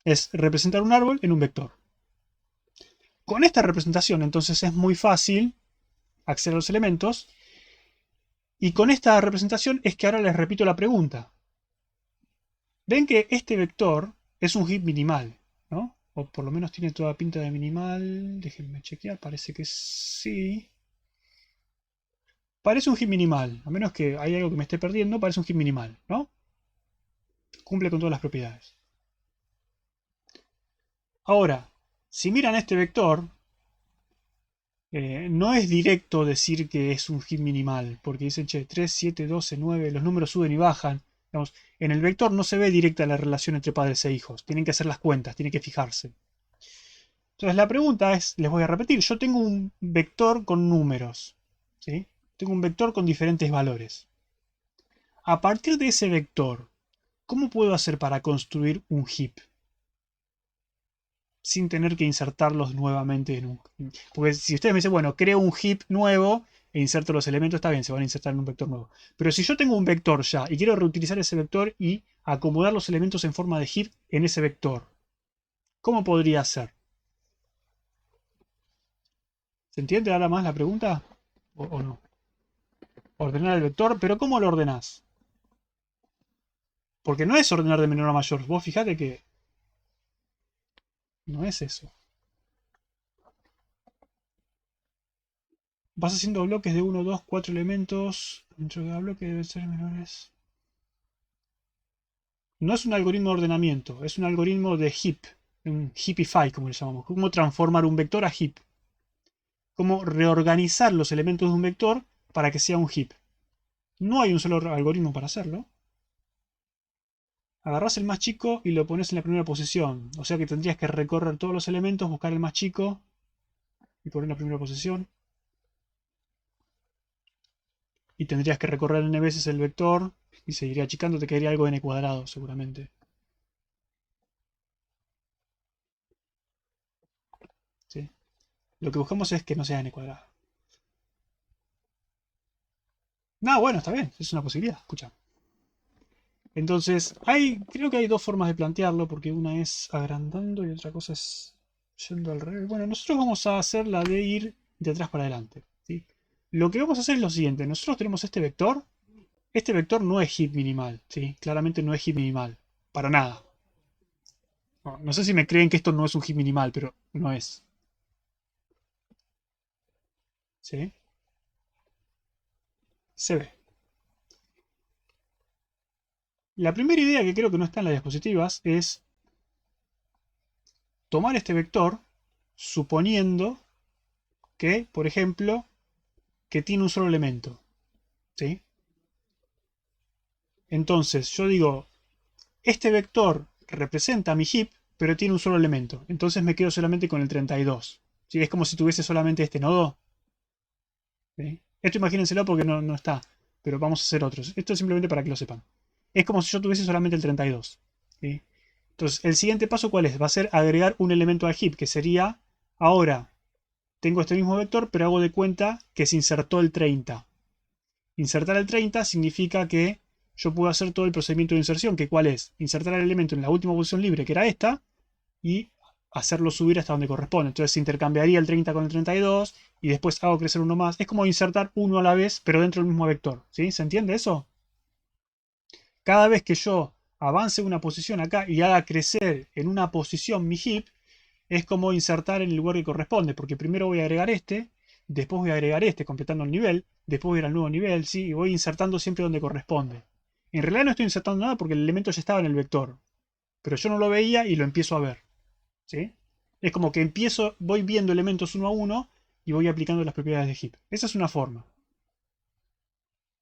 Es representar un árbol en un vector. Con esta representación entonces es muy fácil acceder a los elementos. Y con esta representación es que ahora les repito la pregunta. Ven que este vector es un heap minimal, ¿no? O por lo menos tiene toda pinta de minimal. Déjenme chequear, parece que sí. Parece un heap minimal, a menos que hay algo que me esté perdiendo, parece un heap minimal, ¿no? Cumple con todas las propiedades. Ahora, si miran este vector, no es directo decir que es un heap minimal, porque dicen, che, 3, 7, 12, 9, los números suben y bajan. Digamos, en el vector no se ve directa la relación entre padres e hijos, tienen que hacer las cuentas, tienen que fijarse. Entonces la pregunta es, les voy a repetir, yo tengo un vector con números, ¿sí? Tengo un vector con diferentes valores. A partir de ese vector, ¿cómo puedo hacer para construir un heap? Sin tener que insertarlos nuevamente en un... Porque si ustedes me dicen, bueno, creo un heap nuevo e inserto los elementos, está bien, se van a insertar en un vector nuevo. Pero si yo tengo un vector ya y quiero reutilizar ese vector y acomodar los elementos en forma de heap en ese vector, ¿cómo podría hacer? ¿Se entiende ahora más la pregunta? ¿O no? Ordenar el vector, pero ¿cómo lo ordenás? Porque no es ordenar de menor a mayor. Vos fijate que no es eso. Vas haciendo bloques de uno, 2, 4 elementos. Dentro de cada bloque deben ser menores. No es un algoritmo de ordenamiento, es un algoritmo de heap. Un heapify, como le llamamos. Cómo transformar un vector a heap. Cómo reorganizar los elementos de un vector para que sea un heap. No hay un solo algoritmo para hacerlo. Agarrás el más chico y lo pones en la primera posición. O sea que tendrías que recorrer todos los elementos, buscar el más chico y poner en la primera posición. Y tendrías que recorrer n veces el vector y seguiría achicando, te quedaría algo n cuadrado seguramente. ¿Sí? Lo que buscamos es que no sea n cuadrado. No, bueno, está bien, es una posibilidad, escucha. Entonces, creo que hay dos formas de plantearlo, porque una es agrandando y otra cosa es yendo al revés. Bueno, nosotros vamos a hacer la de ir de atrás para adelante, ¿sí? Lo que vamos a hacer es lo siguiente, nosotros tenemos este vector no es heap minimal, ¿sí? Claramente no es heap minimal, para nada. No, no sé si me creen que esto no es un heap minimal, pero no es, ¿sí? Se ve. La primera idea que creo que no está en las diapositivas es tomar este vector suponiendo que, por ejemplo, que tiene un solo elemento. ¿Sí? Entonces, yo digo, este vector representa mi heap, pero tiene un solo elemento. Entonces me quedo solamente con el 32. ¿Sí? Es como si tuviese solamente este nodo. ¿Sí? Esto imagínenselo porque no está. Pero vamos a hacer otros. Esto es simplemente para que lo sepan. Es como si yo tuviese solamente el 32. ¿Sí? Entonces, el siguiente paso, ¿cuál es? Va a ser agregar un elemento al heap, que sería, ahora, tengo este mismo vector, pero hago de cuenta que se insertó el 30. Insertar el 30 significa que yo puedo hacer todo el procedimiento de inserción, que ¿cuál es? Insertar el elemento en la última posición libre, que era esta, y hacerlo subir hasta donde corresponde. Entonces se intercambiaría el 30 con el 32 y después hago crecer uno más. Es como insertar uno a la vez, pero dentro del mismo vector. ¿Sí? ¿Se entiende eso? Cada vez que yo avance una posición acá y haga crecer en una posición mi heap, es como insertar en el lugar que corresponde, porque primero voy a agregar este, después voy a agregar este, completando el nivel, después voy a ir al nuevo nivel, ¿sí? Y voy insertando siempre donde corresponde. En realidad no estoy insertando nada porque el elemento ya estaba en el vector, pero yo no lo veía y lo empiezo a ver, ¿sí? Es como que voy viendo elementos uno a uno y voy aplicando las propiedades de heap. Esa es una forma.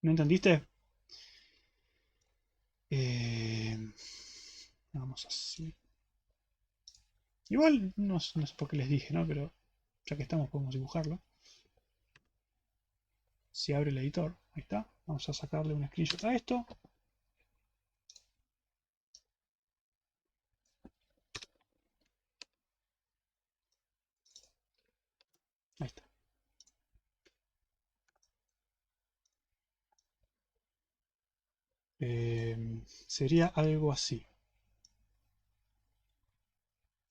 ¿No entendiste? Eh, vamos así. Igual no sé por qué les dije, ¿no? Pero ya que estamos podemos dibujarlo. Si abre el editor, ahí está. Vamos a sacarle un screenshot a esto. Ahí está. Sería algo así.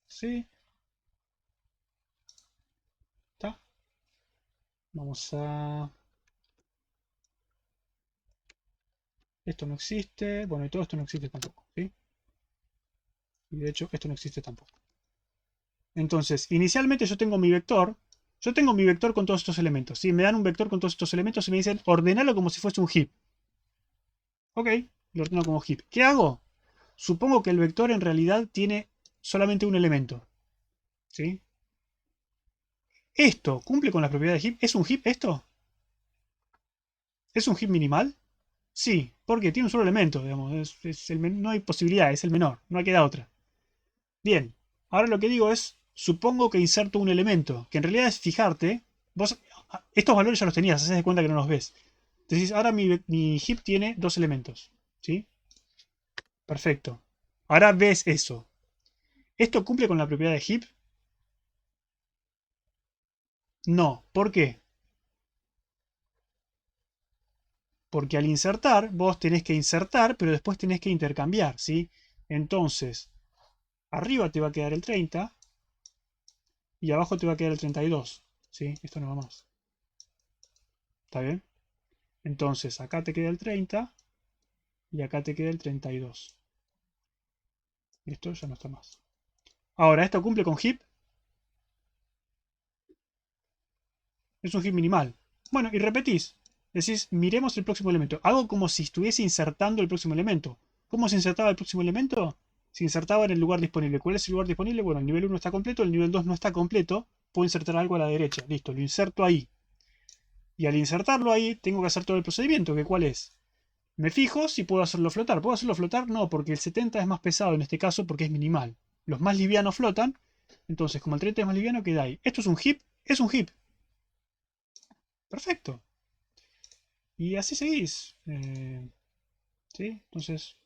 ¿Sí? ¿Está? Vamos a... Esto no existe. Bueno, y todo esto no existe tampoco. ¿Sí? Y de hecho, esto no existe tampoco. Entonces, inicialmente yo tengo mi vector. Yo tengo mi vector con todos estos elementos. ¿Sí? Me dan un vector con todos estos elementos y me dicen, ordenalo como si fuese un heap. Ok, lo ordeno como heap. ¿Qué hago? Supongo que el vector en realidad tiene solamente un elemento. ¿Sí? ¿Esto cumple con las propiedades de heap? ¿Es un heap esto? ¿Es un heap minimal? Sí, porque tiene un solo elemento, digamos. No hay posibilidad, es el menor, no queda otra. Bien, ahora lo que digo es, supongo que inserto un elemento, que en realidad es fijarte, vos estos valores ya los tenías, haces de cuenta que no los ves. Decís, ahora mi heap tiene dos elementos, ¿sí? Perfecto. Ahora ves eso. ¿Esto cumple con la propiedad de heap? No. ¿Por qué? Porque al insertar, vos tenés que insertar, pero después tenés que intercambiar, ¿sí? Entonces, arriba te va a quedar el 30 y abajo te va a quedar el 32, ¿sí? Esto no va más. ¿Está bien? Entonces, acá te queda el 30 y acá te queda el 32. Esto ya no está más. Ahora, ¿esto cumple con heap? Es un heap minimal. Bueno, y repetís. Decís, miremos el próximo elemento. Hago como si estuviese insertando el próximo elemento. ¿Cómo se insertaba el próximo elemento? Se insertaba en el lugar disponible. ¿Cuál es el lugar disponible? Bueno, el nivel 1 está completo, el nivel 2 no está completo. Puedo insertar algo a la derecha. Listo, lo inserto ahí. Y al insertarlo ahí, tengo que hacer todo el procedimiento, que ¿cuál es? Me fijo si puedo hacerlo flotar. ¿Puedo hacerlo flotar? No, porque el 70 es más pesado en este caso porque es minimal. Los más livianos flotan. Entonces, como el 30 es más liviano, queda ahí. ¿Esto es un heap? Es un heap. Perfecto. Y así seguís. ¿Sí? Entonces,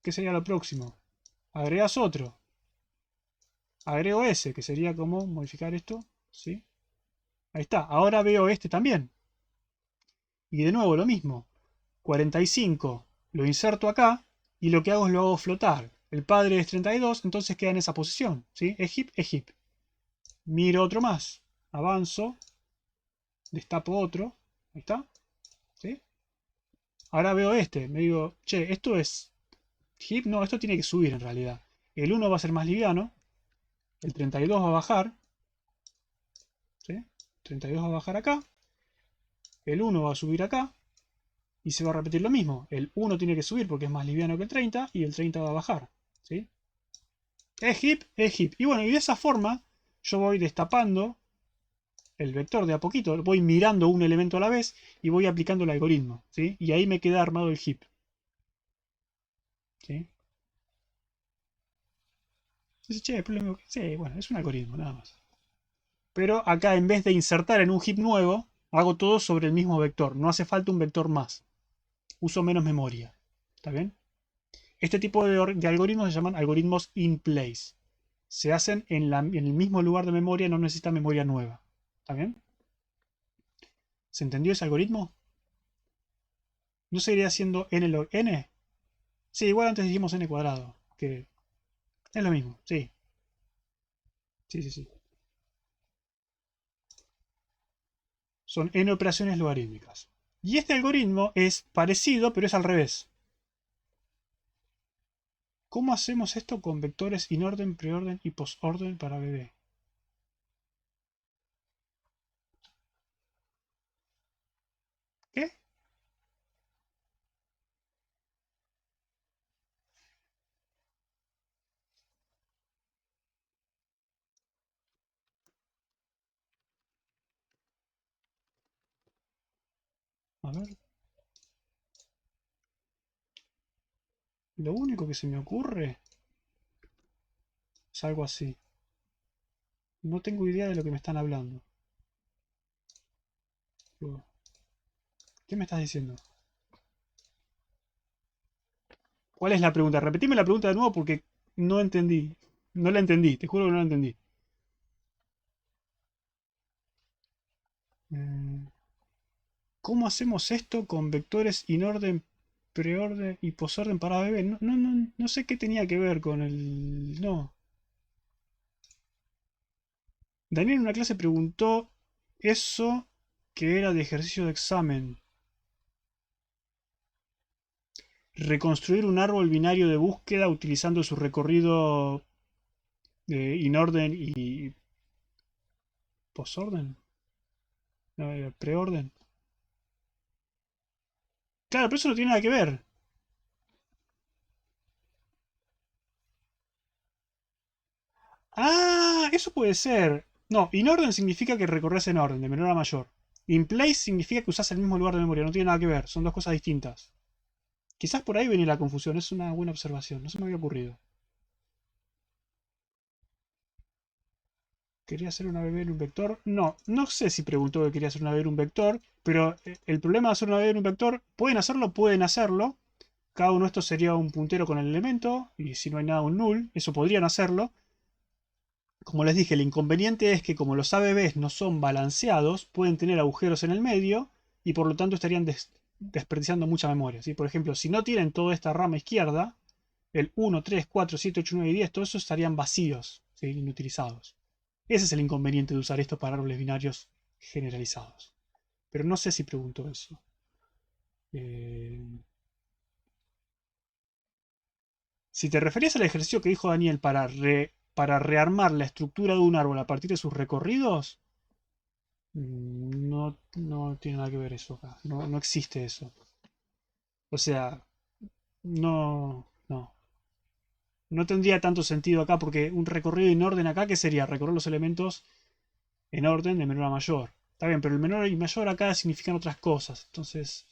¿qué sería lo próximo? Agregas otro. Agrego ese, que sería como modificar esto. ¿Sí? Ahí está. Ahora veo este también. Y de nuevo lo mismo. 45 lo inserto acá y lo que hago es lo hago flotar. El padre es 32, entonces queda en esa posición. ¿Sí? Es heap, es heap. Miro otro más. Avanzo. Destapo otro. Ahí está. ¿Sí? Ahora veo este. Me digo, che, esto es heap. No, esto tiene que subir en realidad. El 1 va a ser más liviano. El 32 va a bajar. ¿Sí? 32 va a bajar acá. El 1 va a subir acá. Y se va a repetir lo mismo. El 1 tiene que subir porque es más liviano que el 30 y el 30 va a bajar. ¿Sí? Es heap, es heap. Y bueno, y de esa forma yo voy destapando el vector de a poquito, voy mirando un elemento a la vez y voy aplicando el algoritmo. ¿Sí? Y ahí me queda armado el heap. ¿Sí? Entonces, che, el problema, sí, bueno, es un algoritmo, nada más. Pero acá en vez de insertar en un heap nuevo, hago todo sobre el mismo vector. No hace falta un vector más. Uso menos memoria. ¿Está bien? Este tipo de algoritmos se llaman algoritmos in place. Se hacen en el mismo lugar de memoria, no necesita memoria nueva. ¿Está bien? ¿Se entendió ese algoritmo? ¿No seguiría siendo n log n? Sí, igual antes dijimos n cuadrado, que es lo mismo, sí. Sí, sí, sí. Son n operaciones logarítmicas. Y este algoritmo es parecido, pero es al revés. ¿Cómo hacemos esto con vectores inorden, preorden y posorden para bebé? ¿Qué? A ver. Lo único que se me ocurre es algo así. No tengo idea de lo que me están hablando. ¿Qué me estás diciendo? ¿Cuál es la pregunta? Repetime la pregunta de nuevo porque no entendí. No la entendí, te juro que no la entendí. Eh, ¿Cómo hacemos esto con vectores inorden, preorden y posorden para bebé? No sé qué tenía que ver con el... No. Daniel en una clase preguntó eso que era de ejercicio de examen. Reconstruir un árbol binario de búsqueda utilizando su recorrido inorden y posorden. No, preorden. Claro, pero eso no tiene nada que ver. Ah, eso puede ser. No, in orden significa que recorres en orden, de menor a mayor. In place significa que usas el mismo lugar de memoria, no tiene nada que ver, son dos cosas distintas. Quizás por ahí viene la confusión, es una buena observación, no se me había ocurrido. ¿Quería hacer una bebé en un vector? No, no sé si preguntó que quería hacer una bebé en un vector, pero el problema de hacer una bebé en un vector, pueden hacerlo, pueden hacerlo. Cada uno de estos sería un puntero con el elemento, y si no hay nada, un null, eso podrían hacerlo. Como les dije, el inconveniente es que como los ABBs no son balanceados, pueden tener agujeros en el medio y por lo tanto estarían desperdiciando mucha memoria. ¿Sí? Por ejemplo, si no tienen toda esta rama izquierda, el 1, 3, 4, 7, 8, 9 y 10, todos esos estarían vacíos, ¿sí? Inutilizados. Ese es el inconveniente de usar esto para árboles binarios generalizados. Pero no sé si preguntó eso. Eh, si te referías al ejercicio que dijo Daniel para rearmar la estructura de un árbol a partir de sus recorridos, no, no tiene nada que ver eso acá. No, no existe eso. O sea, no, no. No tendría tanto sentido acá porque un recorrido en orden acá, ¿qué sería? Recorrer los elementos en orden de menor a mayor. Está bien, pero el menor y mayor acá significan otras cosas. Entonces,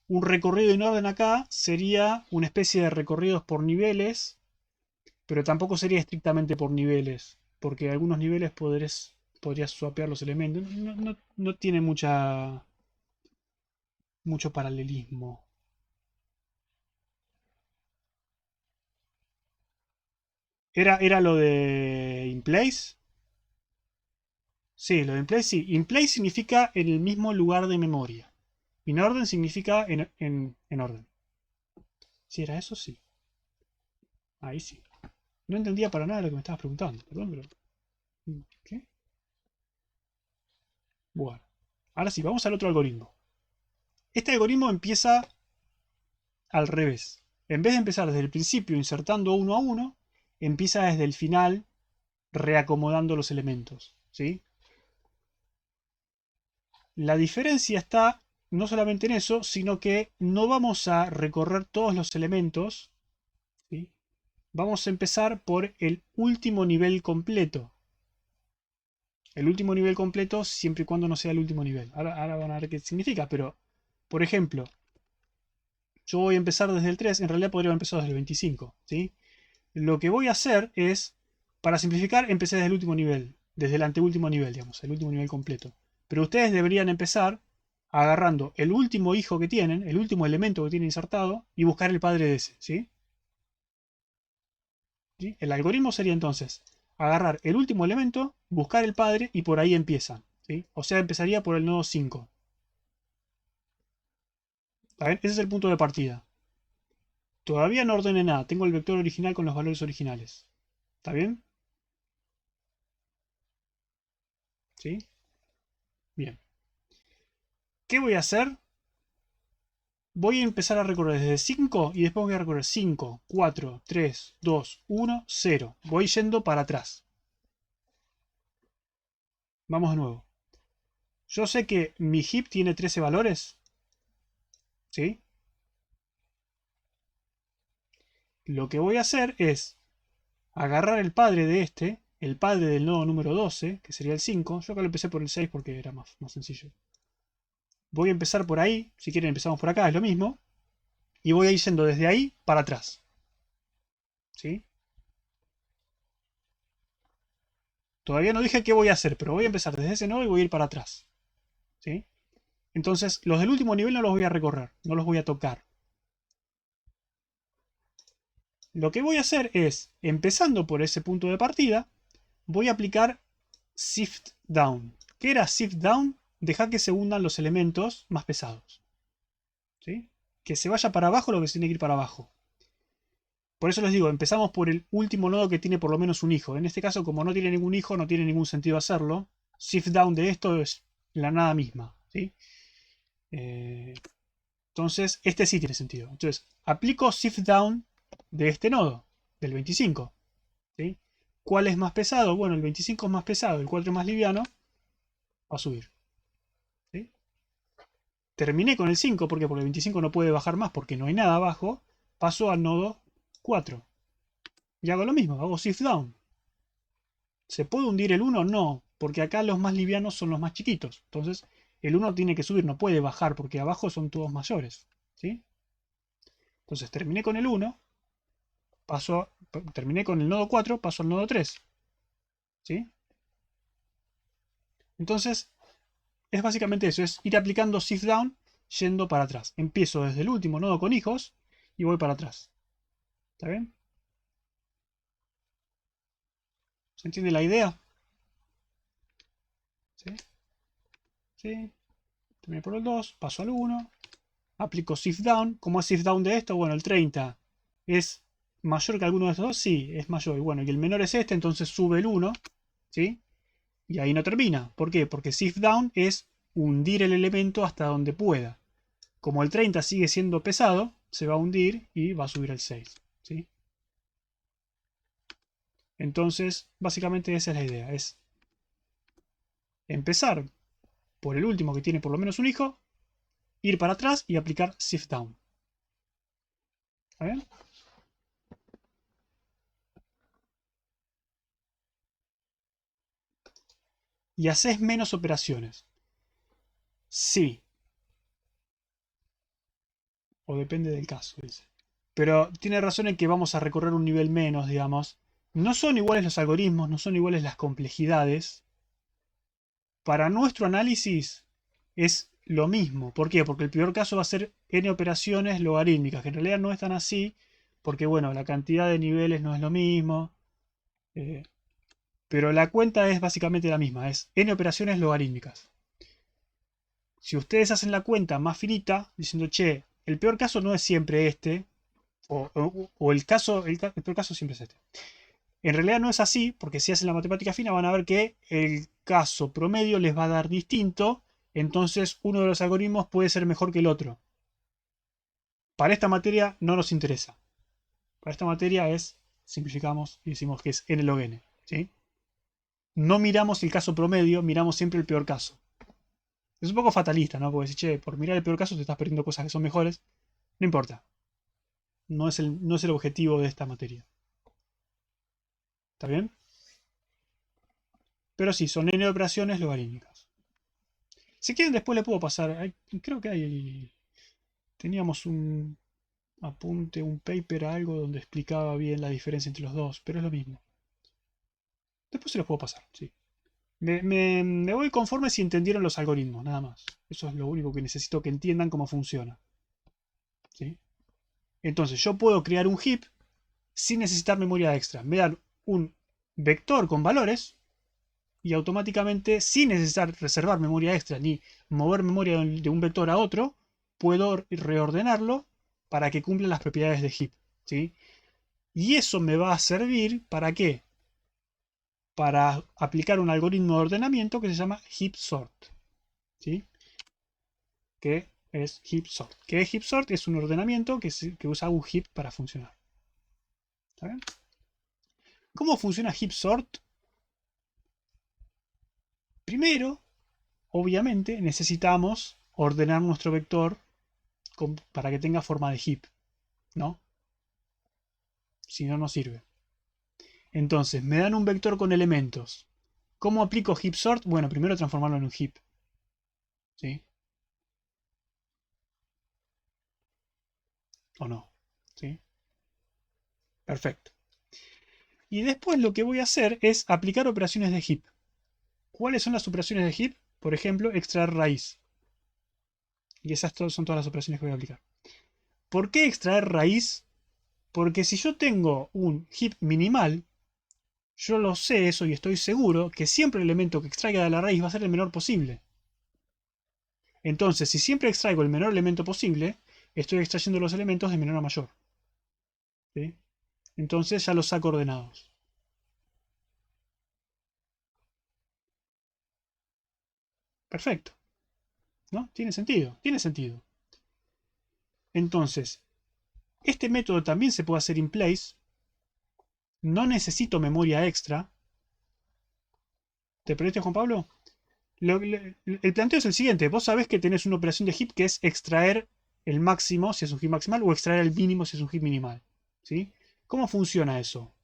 un recorrido en orden acá sería una especie de recorridos por niveles, pero tampoco sería estrictamente por niveles, porque algunos niveles podrías swapear los elementos. No tiene mucho paralelismo. ¿Era lo de in place? Sí, lo de in place sí. In place significa en el mismo lugar de memoria. In orden significa en orden. Si era eso, sí. Ahí sí. No entendía para nada lo que me estabas preguntando. Perdón, pero... ¿Qué? Bueno. Ahora sí, vamos al otro algoritmo. Este algoritmo empieza al revés. En vez de empezar desde el principio insertando uno a uno, empieza desde el final reacomodando los elementos. ¿Sí? La diferencia está no solamente en eso, sino que no vamos a recorrer todos los elementos, ¿sí? Vamos a empezar por el último nivel completo. El último nivel completo siempre y cuando no sea el último nivel. Ahora van a ver qué significa, pero, por ejemplo, yo voy a empezar desde el 3, en realidad podría haber empezado desde el 25, ¿sí? Lo que voy a hacer es, para simplificar, empecé desde el último nivel, desde el anteúltimo nivel, digamos, el último nivel completo. Pero ustedes deberían empezar agarrando el último hijo que tienen, el último elemento que tienen insertado, y buscar el padre de ese, ¿sí? ¿Sí? El algoritmo sería entonces agarrar el último elemento, buscar el padre y por ahí empieza, ¿sí? O sea, empezaría por el nodo 5. ¿Está bien? Ese es el punto de partida. Todavía no ordené nada, tengo el vector original con los valores originales. ¿Está bien? ¿Sí? Bien. ¿Qué voy a hacer? Voy a empezar a recorrer desde 5 y después voy a recorrer 5, 4, 3, 2, 1, 0. Voy yendo para atrás. Vamos de nuevo. Yo sé que mi heap tiene 13 valores. ¿Sí? Lo que voy a hacer es agarrar el padre de este, el padre del nodo número 12, que sería el 5. Yo acá lo empecé por el 6 porque era más sencillo. Voy a empezar por ahí. Si quieren empezamos por acá, es lo mismo. Y voy a ir yendo desde ahí para atrás. ¿Sí? Todavía no dije qué voy a hacer, pero voy a empezar desde ese nodo y voy a ir para atrás. ¿Sí? Entonces, los del último nivel no los voy a recorrer, no los voy a tocar. Lo que voy a hacer es, empezando por ese punto de partida, voy a aplicar Sift Down. ¿Qué era Sift Down? Dejar que se hundan los elementos más pesados. ¿Sí? Que se vaya para abajo lo que se tiene que ir para abajo. Por eso les digo, empezamos por el último nodo que tiene por lo menos un hijo. En este caso, como no tiene ningún hijo, no tiene ningún sentido hacerlo. Shift down de esto es la nada misma. ¿Sí? Entonces, este sí tiene sentido. Entonces, aplico shift down de este nodo, del 25. ¿Sí? ¿Cuál es más pesado? Bueno, el 25 es más pesado, el 4 es más liviano. Va a subir. ¿Sí? Terminé con el 5, ¿por qué? Porque el 25 no puede bajar más porque no hay nada abajo. Paso al nodo 4. Y hago lo mismo, hago shift down. ¿Se puede hundir el 1? No, porque acá los más livianos son los más chiquitos. Entonces, el 1 tiene que subir, no puede bajar, porque abajo son todos mayores. ¿Sí? Entonces, terminé con el 1, terminé con el nodo 4, paso al nodo 3. ¿Sí? Entonces, es básicamente eso, es ir aplicando shift down yendo para atrás. Empiezo desde el último nodo con hijos y voy para atrás. ¿Está bien? ¿Se entiende la idea? ¿Sí? ¿Sí? Terminé por el 2, paso al 1, aplico shift down. ¿Cómo es shift down de esto? Bueno, el 30 es mayor que alguno de estos dos, sí, es mayor. Y bueno, y el menor es este, entonces sube el 1, ¿sí? Y ahí no termina. ¿Por qué? Porque shift down es hundir el elemento hasta donde pueda. Como el 30 sigue siendo pesado, se va a hundir y va a subir el 6, ¿sí? Entonces, básicamente esa es la idea, es empezar por el último que tiene por lo menos un hijo, ir para atrás y aplicar shift down. ¿Está bien? Y haces menos operaciones. Sí, o depende del caso, dice. Pero tiene razón en que vamos a recorrer un nivel menos, digamos. No son iguales los algoritmos, no son iguales las complejidades. Para nuestro análisis es lo mismo. ¿Por qué? Porque el peor caso va a ser n operaciones logarítmicas, que en realidad no están así, porque bueno, la cantidad de niveles no es lo mismo. eh, pero la cuenta es básicamente la misma, es n operaciones logarítmicas. Si ustedes hacen la cuenta más finita, diciendo, che, el peor caso no es siempre este, o el peor caso siempre es este. En realidad no es así, porque si hacen la matemática fina van a ver que el caso promedio les va a dar distinto, entonces uno de los algoritmos puede ser mejor que el otro. Para esta materia no nos interesa. Para esta materia simplificamos y decimos que es n log n. ¿Sí? No miramos el caso promedio, miramos siempre el peor caso. Es un poco fatalista, ¿no? Porque si, che, por mirar el peor caso te estás perdiendo cosas que son mejores. No importa. No es el objetivo de esta materia. ¿Está bien? Pero sí, son n operaciones logarítmicas. Si quieren, después le puedo pasar. Creo que hay. Teníamos un apunte, un paper, algo donde explicaba bien la diferencia entre los dos, pero es lo mismo. Después se los puedo pasar, sí. Me voy conforme si entendieron los algoritmos, nada más. Eso es lo único que necesito que entiendan cómo funciona. ¿Sí? Entonces, yo puedo crear un heap sin necesitar memoria extra. Me dan un vector con valores y automáticamente, sin necesitar reservar memoria extra ni mover memoria de un vector a otro, puedo reordenarlo para que cumpla las propiedades de heap. ¿Sí? Y eso me va a servir ¿para qué? Para aplicar un algoritmo de ordenamiento que se llama heap sort. ¿Sí? Que es heap sort. ¿Qué es heap sort? Es un ordenamiento que usa un heap para funcionar. ¿Está bien? ¿Cómo funciona heap sort? Primero, obviamente, necesitamos ordenar nuestro vector para que tenga forma de heap, ¿no? Si no, no sirve. Entonces, me dan un vector con elementos. ¿Cómo aplico heap sort? Bueno, primero transformarlo en un heap. ¿Sí? ¿O no? ¿Sí? Perfecto. Y después lo que voy a hacer es aplicar operaciones de heap. ¿Cuáles son las operaciones de heap? Por ejemplo, extraer raíz. Y esas son todas las operaciones que voy a aplicar. ¿Por qué extraer raíz? Porque si yo tengo un heap minimal, yo lo sé eso y estoy seguro que siempre el elemento que extraiga de la raíz va a ser el menor posible. Entonces, si siempre extraigo el menor elemento posible, estoy extrayendo los elementos de menor a mayor. ¿Sí? Entonces ya los saco ordenados. Perfecto. ¿No? Tiene sentido. Tiene sentido. Entonces, este método también se puede hacer in place. No necesito memoria extra. ¿Te perdiste, Juan Pablo? El planteo es el siguiente. Vos sabés que tenés una operación de heap que es extraer el máximo si es un heap maximal o extraer el mínimo si es un heap minimal. ¿Sí? ¿Cómo funciona eso?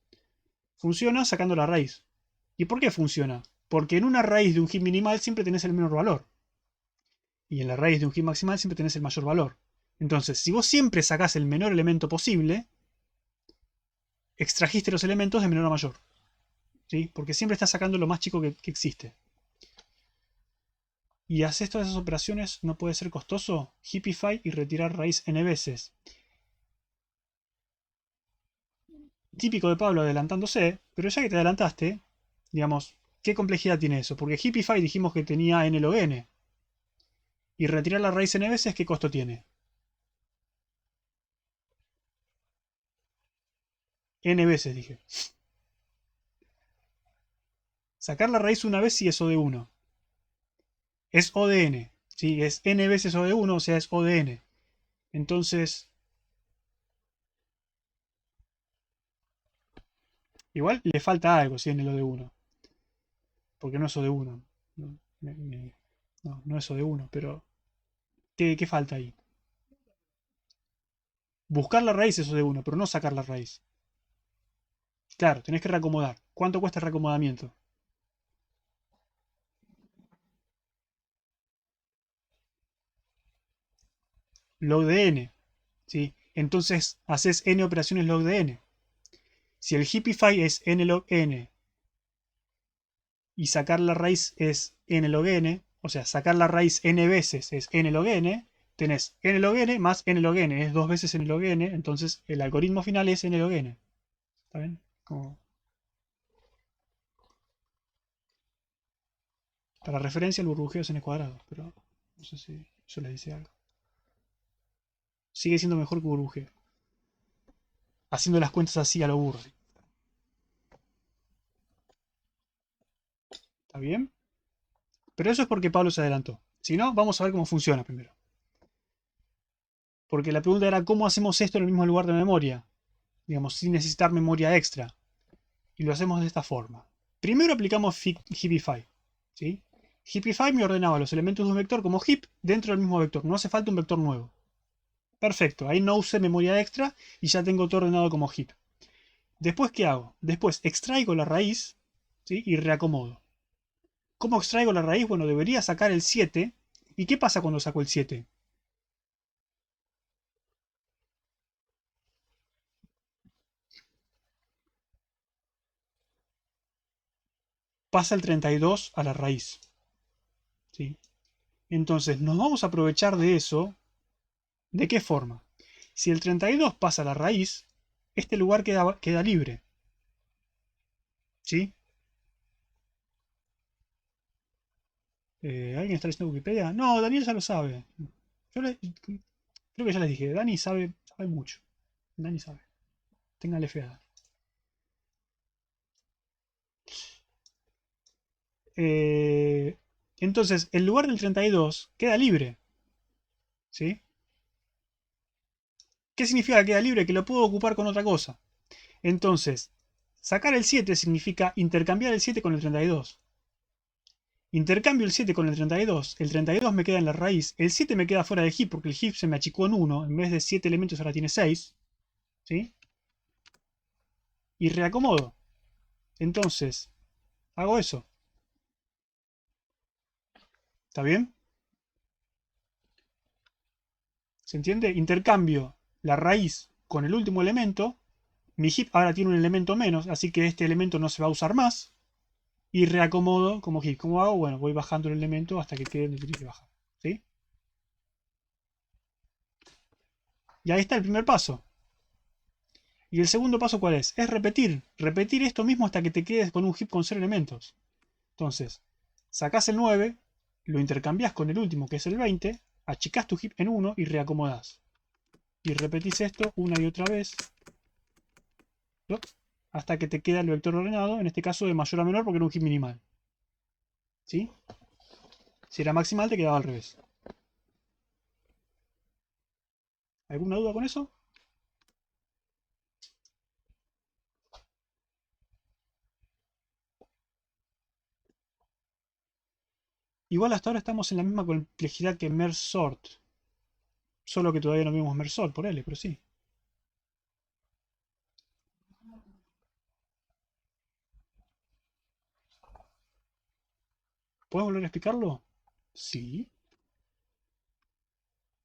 Funciona sacando la raíz. ¿Y por qué funciona? Porque en una raíz de un heap minimal siempre tenés el menor valor. Y en la raíz de un heap maximal siempre tenés el mayor valor. Entonces, si vos siempre sacás el menor elemento posible, extrajiste los elementos de menor a mayor. ¿Sí? Porque siempre estás sacando lo más chico que existe. Y haces todas esas operaciones, no puede ser costoso. Heapify y retirar raíz n veces. Típico de Pablo adelantándose, pero ya que te adelantaste, digamos, ¿qué complejidad tiene eso? Porque Heapify dijimos que tenía n log n. Y retirar la raíz n veces, ¿qué costo tiene? N veces, dije. Sacar la raíz una vez sí es O de 1. Es O de n. ¿Sí? Es n veces O de 1, o sea, es O de n. Entonces, igual le falta algo si n lo de 1. Porque no es O de 1. No, no es O de 1, pero ¿qué falta ahí? Buscar la raíz es O de 1, pero no sacar la raíz. Claro, tenés que reacomodar. ¿Cuánto cuesta el reacomodamiento? Log de n. ¿Sí? Entonces haces n operaciones log de n. Si el Heapify es n log n y sacar la raíz es n log n, o sea, sacar la raíz n veces es n log n, tenés n log n más n log n, es dos veces n log n, entonces el algoritmo final es n log n. ¿Está bien? Para referencia, el burbujeo es n cuadrado, pero no sé si eso les dice algo. Sigue siendo mejor que burbujeo. Haciendo las cuentas así a lo burro. ¿Está bien? Pero eso es porque Pablo se adelantó. Si no, vamos a ver cómo funciona primero. Porque la pregunta era cómo hacemos esto en el mismo lugar de memoria. Digamos, sin necesitar memoria extra. Y lo hacemos de esta forma. Primero aplicamos Heapify. ¿Sí? Heapify me ordenaba los elementos de un vector como heap dentro del mismo vector. No hace falta un vector nuevo. Perfecto, ahí no usé memoria extra y ya tengo todo ordenado como heap. Después, ¿qué hago? Después extraigo la raíz, ¿sí? Y reacomodo. ¿Cómo extraigo la raíz? Bueno, debería sacar el 7. ¿Y qué pasa cuando saco el 7? Pasa el 32 a la raíz, ¿sí? Entonces, nos vamos a aprovechar de eso. ¿De qué forma? Si el 32 pasa a la raíz, este lugar queda libre, ¿sí? ¿Alguien está leyendo Wikipedia? No, Daniel ya lo sabe. Creo que ya les dije, Dani sabe mucho. Dani sabe. Téngale fe a Dani. Eh, entonces, el lugar del 32 queda libre, ¿sí? ¿Qué significa que queda libre? Que lo puedo ocupar con otra cosa. Entonces, sacar el 7 significa intercambiar el 7 con el 32. Intercambio el 7 con el 32 me queda en la raíz, el 7 me queda fuera del heap porque el heap se me achicó en 1, en vez de 7 elementos ahora tiene 6, ¿sí? Y reacomodo. Entonces, hago eso. ¿Está bien? ¿Se entiende? Intercambio la raíz con el último elemento. Mi heap ahora tiene un elemento menos, así que este elemento no se va a usar más. Y reacomodo como heap. ¿Cómo hago? Bueno, voy bajando el elemento hasta que quede donde tiene que bajar. ¿Sí? Y ahí está el primer paso. ¿Y el segundo paso cuál es? Es repetir. Repetir esto mismo hasta que te quedes con un heap con 0 elementos. Entonces, sacás el 9, lo intercambias con el último que es el 20, achicás tu heap en 1 y reacomodás. Y repetís esto una y otra vez, ¿no? Hasta que te queda el vector ordenado, en este caso de mayor a menor porque era un heap minimal. ¿Sí? Si era maximal te quedaba al revés. ¿Alguna duda con eso? Igual hasta ahora estamos en la misma complejidad que merge sort. Solo que todavía no vimos merge sort por L, pero sí. ¿Puedes volver a explicarlo? Sí.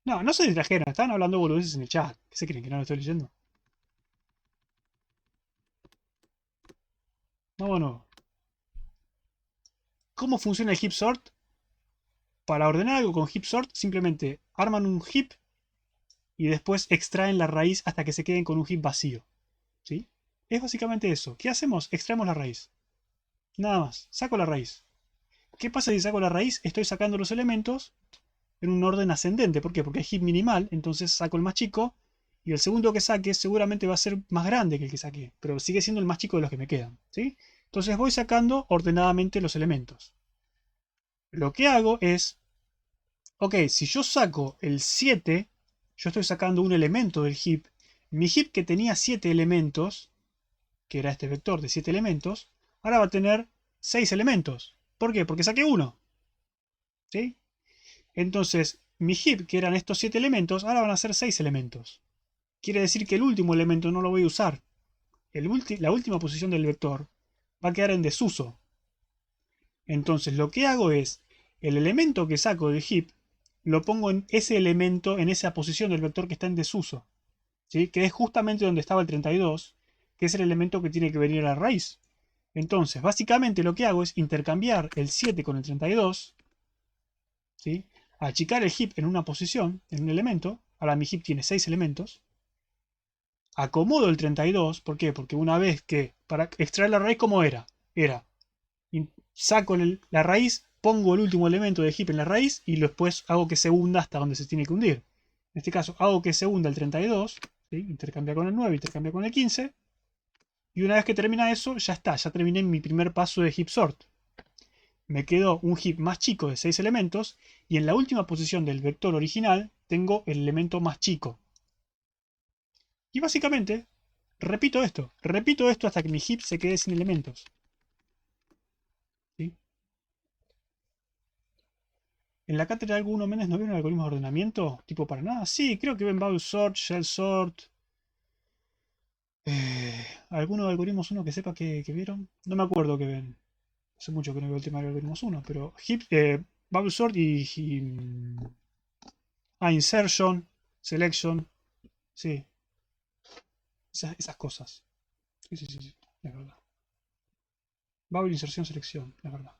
No, no se distrajeron, estaban hablando boludeces en el chat. ¿Qué se creen que no lo estoy leyendo? No, no. ¿Cómo funciona el heap sort? Para ordenar algo con heap sort, simplemente arman un heap y después extraen la raíz hasta que se queden con un heap vacío. ¿Sí? Es básicamente eso. ¿Qué hacemos? Extraemos la raíz. Nada más. Saco la raíz. ¿Qué pasa si saco la raíz? Estoy sacando los elementos en un orden ascendente. ¿Por qué? Porque es heap minimal, entonces saco el más chico y el segundo que saque seguramente va a ser más grande que el que saqué, pero sigue siendo el más chico de los que me quedan. ¿Sí? Entonces voy sacando ordenadamente los elementos. Lo que hago es, ok, si yo saco el 7, yo estoy sacando un elemento del heap. Mi heap que tenía 7 elementos, que era este vector de 7 elementos, ahora va a tener 6 elementos. ¿Por qué? Porque saqué uno. ¿Sí? Entonces, mi heap, que eran estos 7 elementos, ahora van a ser 6 elementos. Quiere decir que el último elemento no lo voy a usar. La última posición del vector va a quedar en desuso. Entonces, lo que hago es, el elemento que saco del heap, lo pongo en ese elemento, en esa posición del vector que está en desuso. ¿Sí? Que es justamente donde estaba el 32, que es el elemento que tiene que venir a la raíz. Entonces, básicamente lo que hago es intercambiar el 7 con el 32, ¿sí? Achicar el heap en una posición, en un elemento. Ahora mi heap tiene 6 elementos. Acomodo el 32, ¿por qué? Porque una vez que, para extraer la raíz, ¿cómo era? Era, saco la raíz, pongo el último elemento de heap en la raíz y después hago que se hunda hasta donde se tiene que hundir. En este caso, hago que se hunda el 32, ¿sí? Intercambia con el 9, intercambia con el 15. Y una vez que termina eso, ya está, ya terminé mi primer paso de heap sort. Me quedó un heap más chico de 6 elementos y en la última posición del vector original tengo el elemento más chico. Y básicamente, repito esto hasta que mi heap se quede sin elementos. ¿Sí? En la cátedra de alguno Méndez no vieron algoritmos de ordenamiento, tipo para nada. Sí, creo que ven Bubble Sort, Shell Sort. ¿Alguno de algoritmos uno que sepa que vieron? No me acuerdo que ven. Hace mucho que no veo el tema de algoritmos uno, pero Bubble Sort Insertion, Selection, sí, esas cosas. Sí, sí, sí, sí, es verdad. Bubble, inserción, selección, es verdad.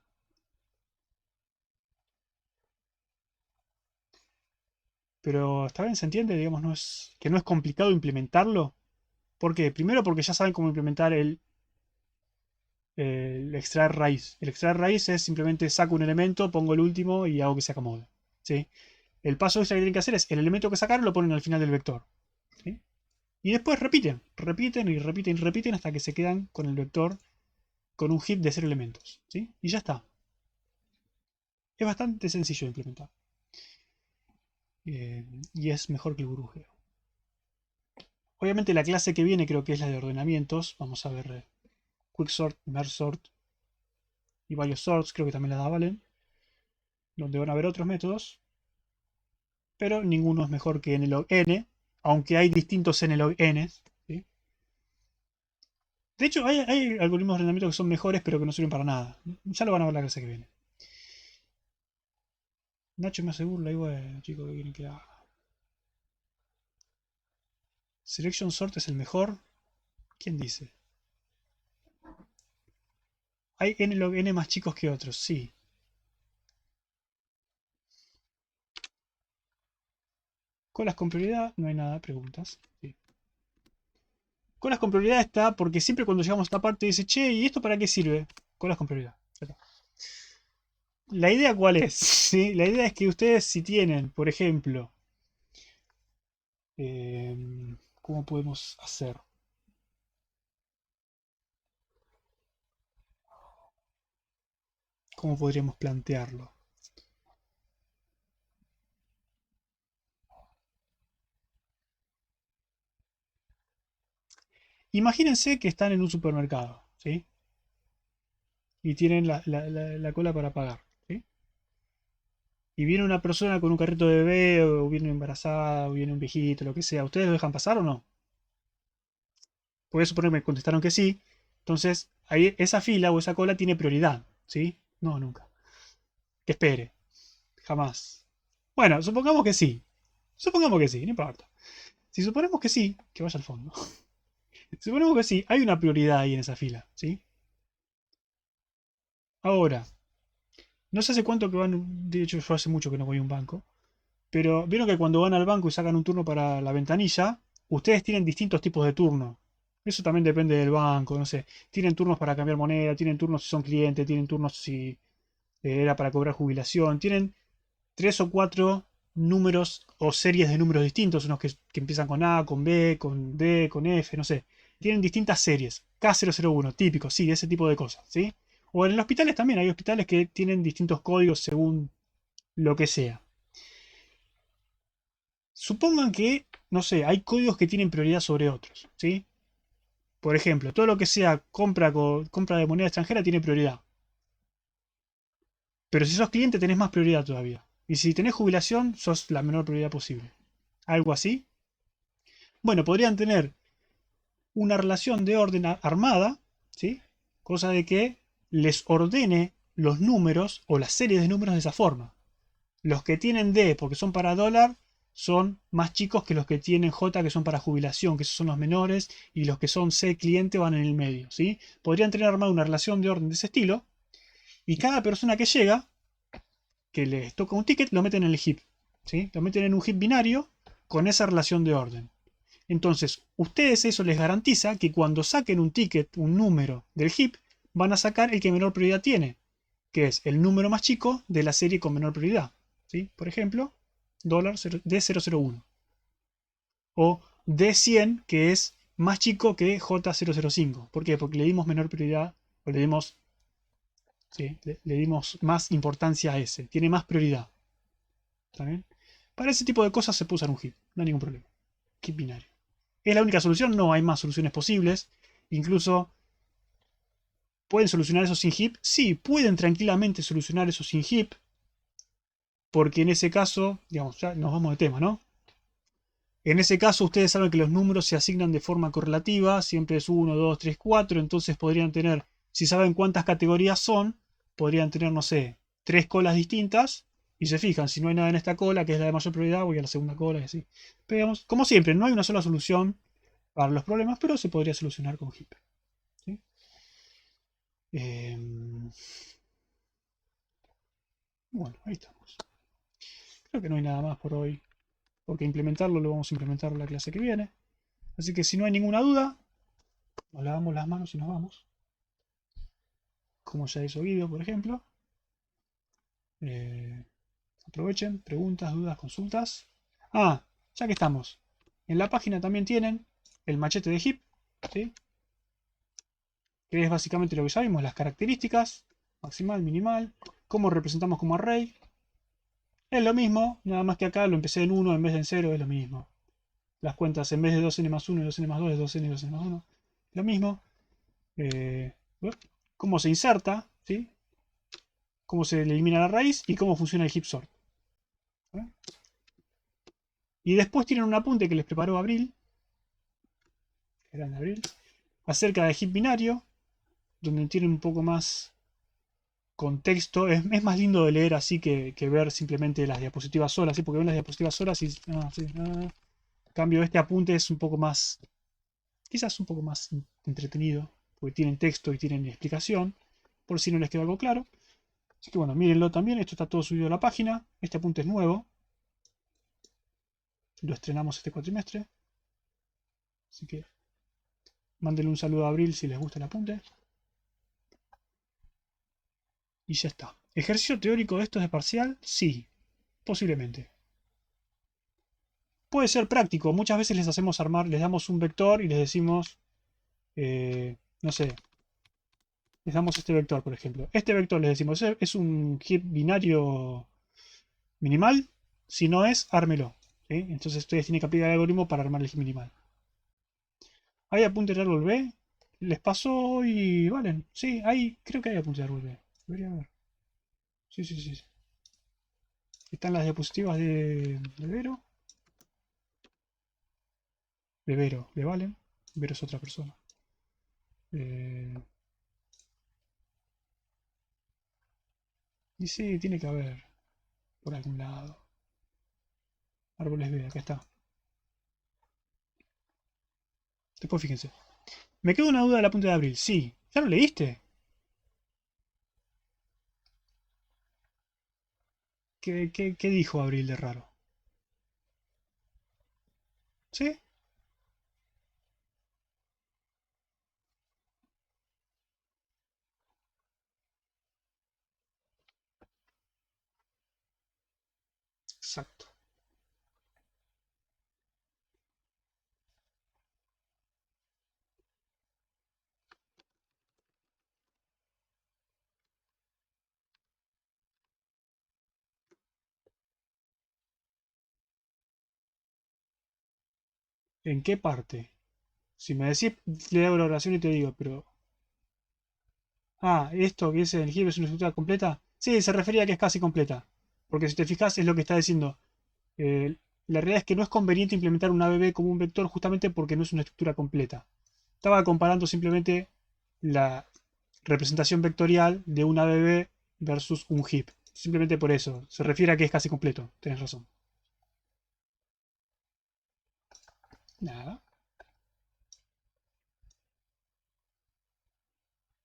Pero está bien, se entiende, digamos, que no es complicado implementarlo. ¿Por qué? Primero porque ya saben cómo implementar el extraer raíz. El extraer raíz es simplemente saco un elemento, pongo el último y hago que se acomode. ¿Sí? El paso extra que tienen que hacer es el elemento que sacaron lo ponen al final del vector. ¿Sí? Y después repiten, repiten y repiten y repiten hasta que se quedan con el vector con un heap de 0 elementos. ¿Sí? Y ya está. Es bastante sencillo de implementar. Y es mejor que el burbujeo. Obviamente la clase que viene creo que es la de ordenamientos. Vamos a ver quicksort, mergesort y varios sorts, creo que también la da Valen, donde van a haber otros métodos, pero ninguno es mejor que nlog n, aunque hay distintos nlog n. ¿Sí? De hecho, hay algoritmos de ordenamiento que son mejores, pero que no sirven para nada. Ya lo van a ver la clase que viene. Nacho me hace burla y bueno, chicos, ¿qué quieren que haga? Selection sort es el mejor. ¿Quién dice? Hay nlog n más chicos que otros, sí. Colas con prioridad, no hay nada, preguntas. Sí. Colas con prioridad está porque siempre cuando llegamos a esta parte dice, che, ¿y esto para qué sirve? Colas con prioridad. La idea cuál es, ¿sí? La idea es que ustedes si tienen, por ejemplo, ¿cómo podemos hacer? ¿Cómo podríamos plantearlo? Imagínense que están en un supermercado, ¿sí? Y tienen la cola para pagar, ¿sí? Y viene una persona con un carrito de bebé, o viene embarazada, o viene un viejito, lo que sea. ¿Ustedes lo dejan pasar o no? Voy a suponer que me contestaron que sí. Entonces, ahí esa fila o esa cola tiene prioridad, ¿sí? No, nunca. Que espere. Jamás. Bueno, supongamos que sí. Supongamos que sí, no importa. Si suponemos que sí, que vaya al fondo. Si suponemos que sí, hay una prioridad ahí en esa fila, ¿sí? Ahora, no sé hace cuánto que van, de hecho yo hace mucho que no voy a un banco, pero vieron que cuando van al banco y sacan un turno para la ventanilla, ustedes tienen distintos tipos de turno. Eso también depende del banco, no sé. Tienen turnos para cambiar moneda, tienen turnos si son clientes, tienen turnos si era para cobrar jubilación, tienen tres o cuatro números o series de números distintos, unos que empiezan con A, con B, con D, con F, no sé. Tienen distintas series. K001, típico, sí, ese tipo de cosas, ¿sí? O en los hospitales también, hay hospitales que tienen distintos códigos según lo que sea. Supongan que, no sé, hay códigos que tienen prioridad sobre otros, ¿sí? Por ejemplo, todo lo que sea compra de moneda extranjera tiene prioridad. Pero si sos cliente tenés más prioridad todavía. Y si tenés jubilación, sos la menor prioridad posible. ¿Algo así? Bueno, podrían tener una relación de orden armada, ¿sí? Cosa de que les ordene los números o las series de números de esa forma. Los que tienen D porque son para dólar son más chicos que los que tienen J que son para jubilación, que esos son los menores, y los que son C cliente van en el medio, ¿sí? Podrían tener armada una relación de orden de ese estilo, y cada persona que llega, que les toca un ticket, lo meten en el heap, ¿sí? Lo meten en un heap binario con esa relación de orden. Entonces, ustedes eso les garantiza que cuando saquen un ticket, un número del heap, van a sacar el que menor prioridad tiene, que es el número más chico de la serie con menor prioridad. ¿Sí? Por ejemplo, D001 o D100, que es más chico que J005. ¿Por qué? Porque le dimos menor prioridad o le dimos, ¿sí? Le dimos más importancia a ese. Tiene más prioridad. ¿Está bien? Para ese tipo de cosas se puede usar un heap. No hay ningún problema. Heap binario. ¿Es la única solución? No, hay más soluciones posibles. Incluso, ¿pueden solucionar eso sin heap? Sí, pueden tranquilamente solucionar eso sin heap. porque en ese caso, digamos, ya nos vamos de tema, ¿no? En ese caso, ustedes saben que los números se asignan de forma correlativa, siempre es 1, 2, 3, 4, entonces podrían tener, si saben cuántas categorías son, podrían tener, no sé, 3 colas distintas, y se fijan, si no hay nada en esta cola, que es la de mayor prioridad, voy a la segunda cola y así. Pero digamos, como siempre, no hay una sola solución para los problemas, pero se podría solucionar con HIP. ¿Sí? Bueno, ahí estamos. Creo que no hay nada más por hoy, porque implementarlo lo vamos a implementar en la clase que viene. Así que si no hay ninguna duda, nos lavamos las manos y nos vamos. Como ya hizo Guido, por ejemplo. Eh, aprovechen, preguntas, dudas, consultas. Ah, ya que estamos. En la página también tienen el machete de HIP, ¿sí? Que es básicamente lo que sabemos, las características, maximal, minimal, cómo representamos como array. Es lo mismo, nada más que acá lo empecé en 1 en vez de en 0, es lo mismo. Las cuentas en vez de 2n más 1 y 2n más 2 es 2n y 2n más 1. Lo mismo. Eh, cómo se inserta, ¿sí? Cómo se elimina la raíz y cómo funciona el heap sort. ¿Eh? Y después tienen un apunte que les preparó Abril, grande Abril, acerca del heap binario, donde tienen un poco más contexto. Es más lindo de leer así que ver simplemente las diapositivas solas, ¿sí? Porque ven las diapositivas solas y... En cambio, este apunte es un poco más, quizás un poco más entretenido, porque tienen texto y tienen explicación, por si no les quedó algo claro. Así que bueno, mírenlo también, esto está todo subido a la página, este apunte es nuevo, lo estrenamos este cuatrimestre, así que mándenle un saludo a Abril si les gusta el apunte. Y ya está. ¿Ejercicio teórico de estos de parcial? Sí, posiblemente. Puede ser práctico, muchas veces les hacemos armar, les damos un vector y les decimos, no sé, les damos este vector, por ejemplo. Este vector les decimos, es un heap binario minimal, si no es, ármelo. ¿Sí? Entonces ustedes tienen que aplicar el algoritmo para armar el heap minimal. ¿Hay apunte de árbol B? Les pasó y valen. Sí, hay, creo que hay apunte de árbol B. Debería haber. Sí, sí, sí. Están las diapositivas de Vero. De Vero, de Valen. Vero es otra persona. Eh, y sí, tiene que haber por algún lado. Árboles B, acá está. Después fíjense. Me queda una duda del apunte de abril. Sí. ¿Ya lo leíste? ¿Qué dijo Abril de raro? ¿Sí? Exacto. ¿En qué parte? Si me decís, le hago la oración y te digo, pero... Ah, esto que es el heap es una estructura completa. Sí, se refería a que es casi completa. Porque si te fijas es lo que está diciendo. Eh, la realidad es que no es conveniente implementar un ABB como un vector justamente porque no es una estructura completa. Estaba comparando simplemente la representación vectorial de un ABB versus un heap. Simplemente por eso. Se refiere a que es casi completo. Tienes razón. Nada.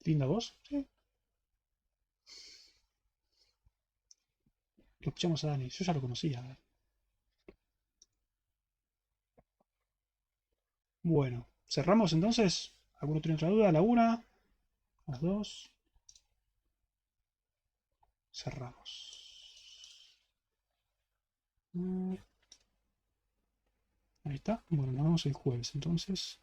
Linda voz. Sí. Lo escuchamos a Dani. Yo ya lo conocía. Bueno. ¿Cerramos entonces? ¿Alguno tiene otra duda? La una. Las dos. Cerramos. Ahí está. Bueno, nos vemos el jueves entonces.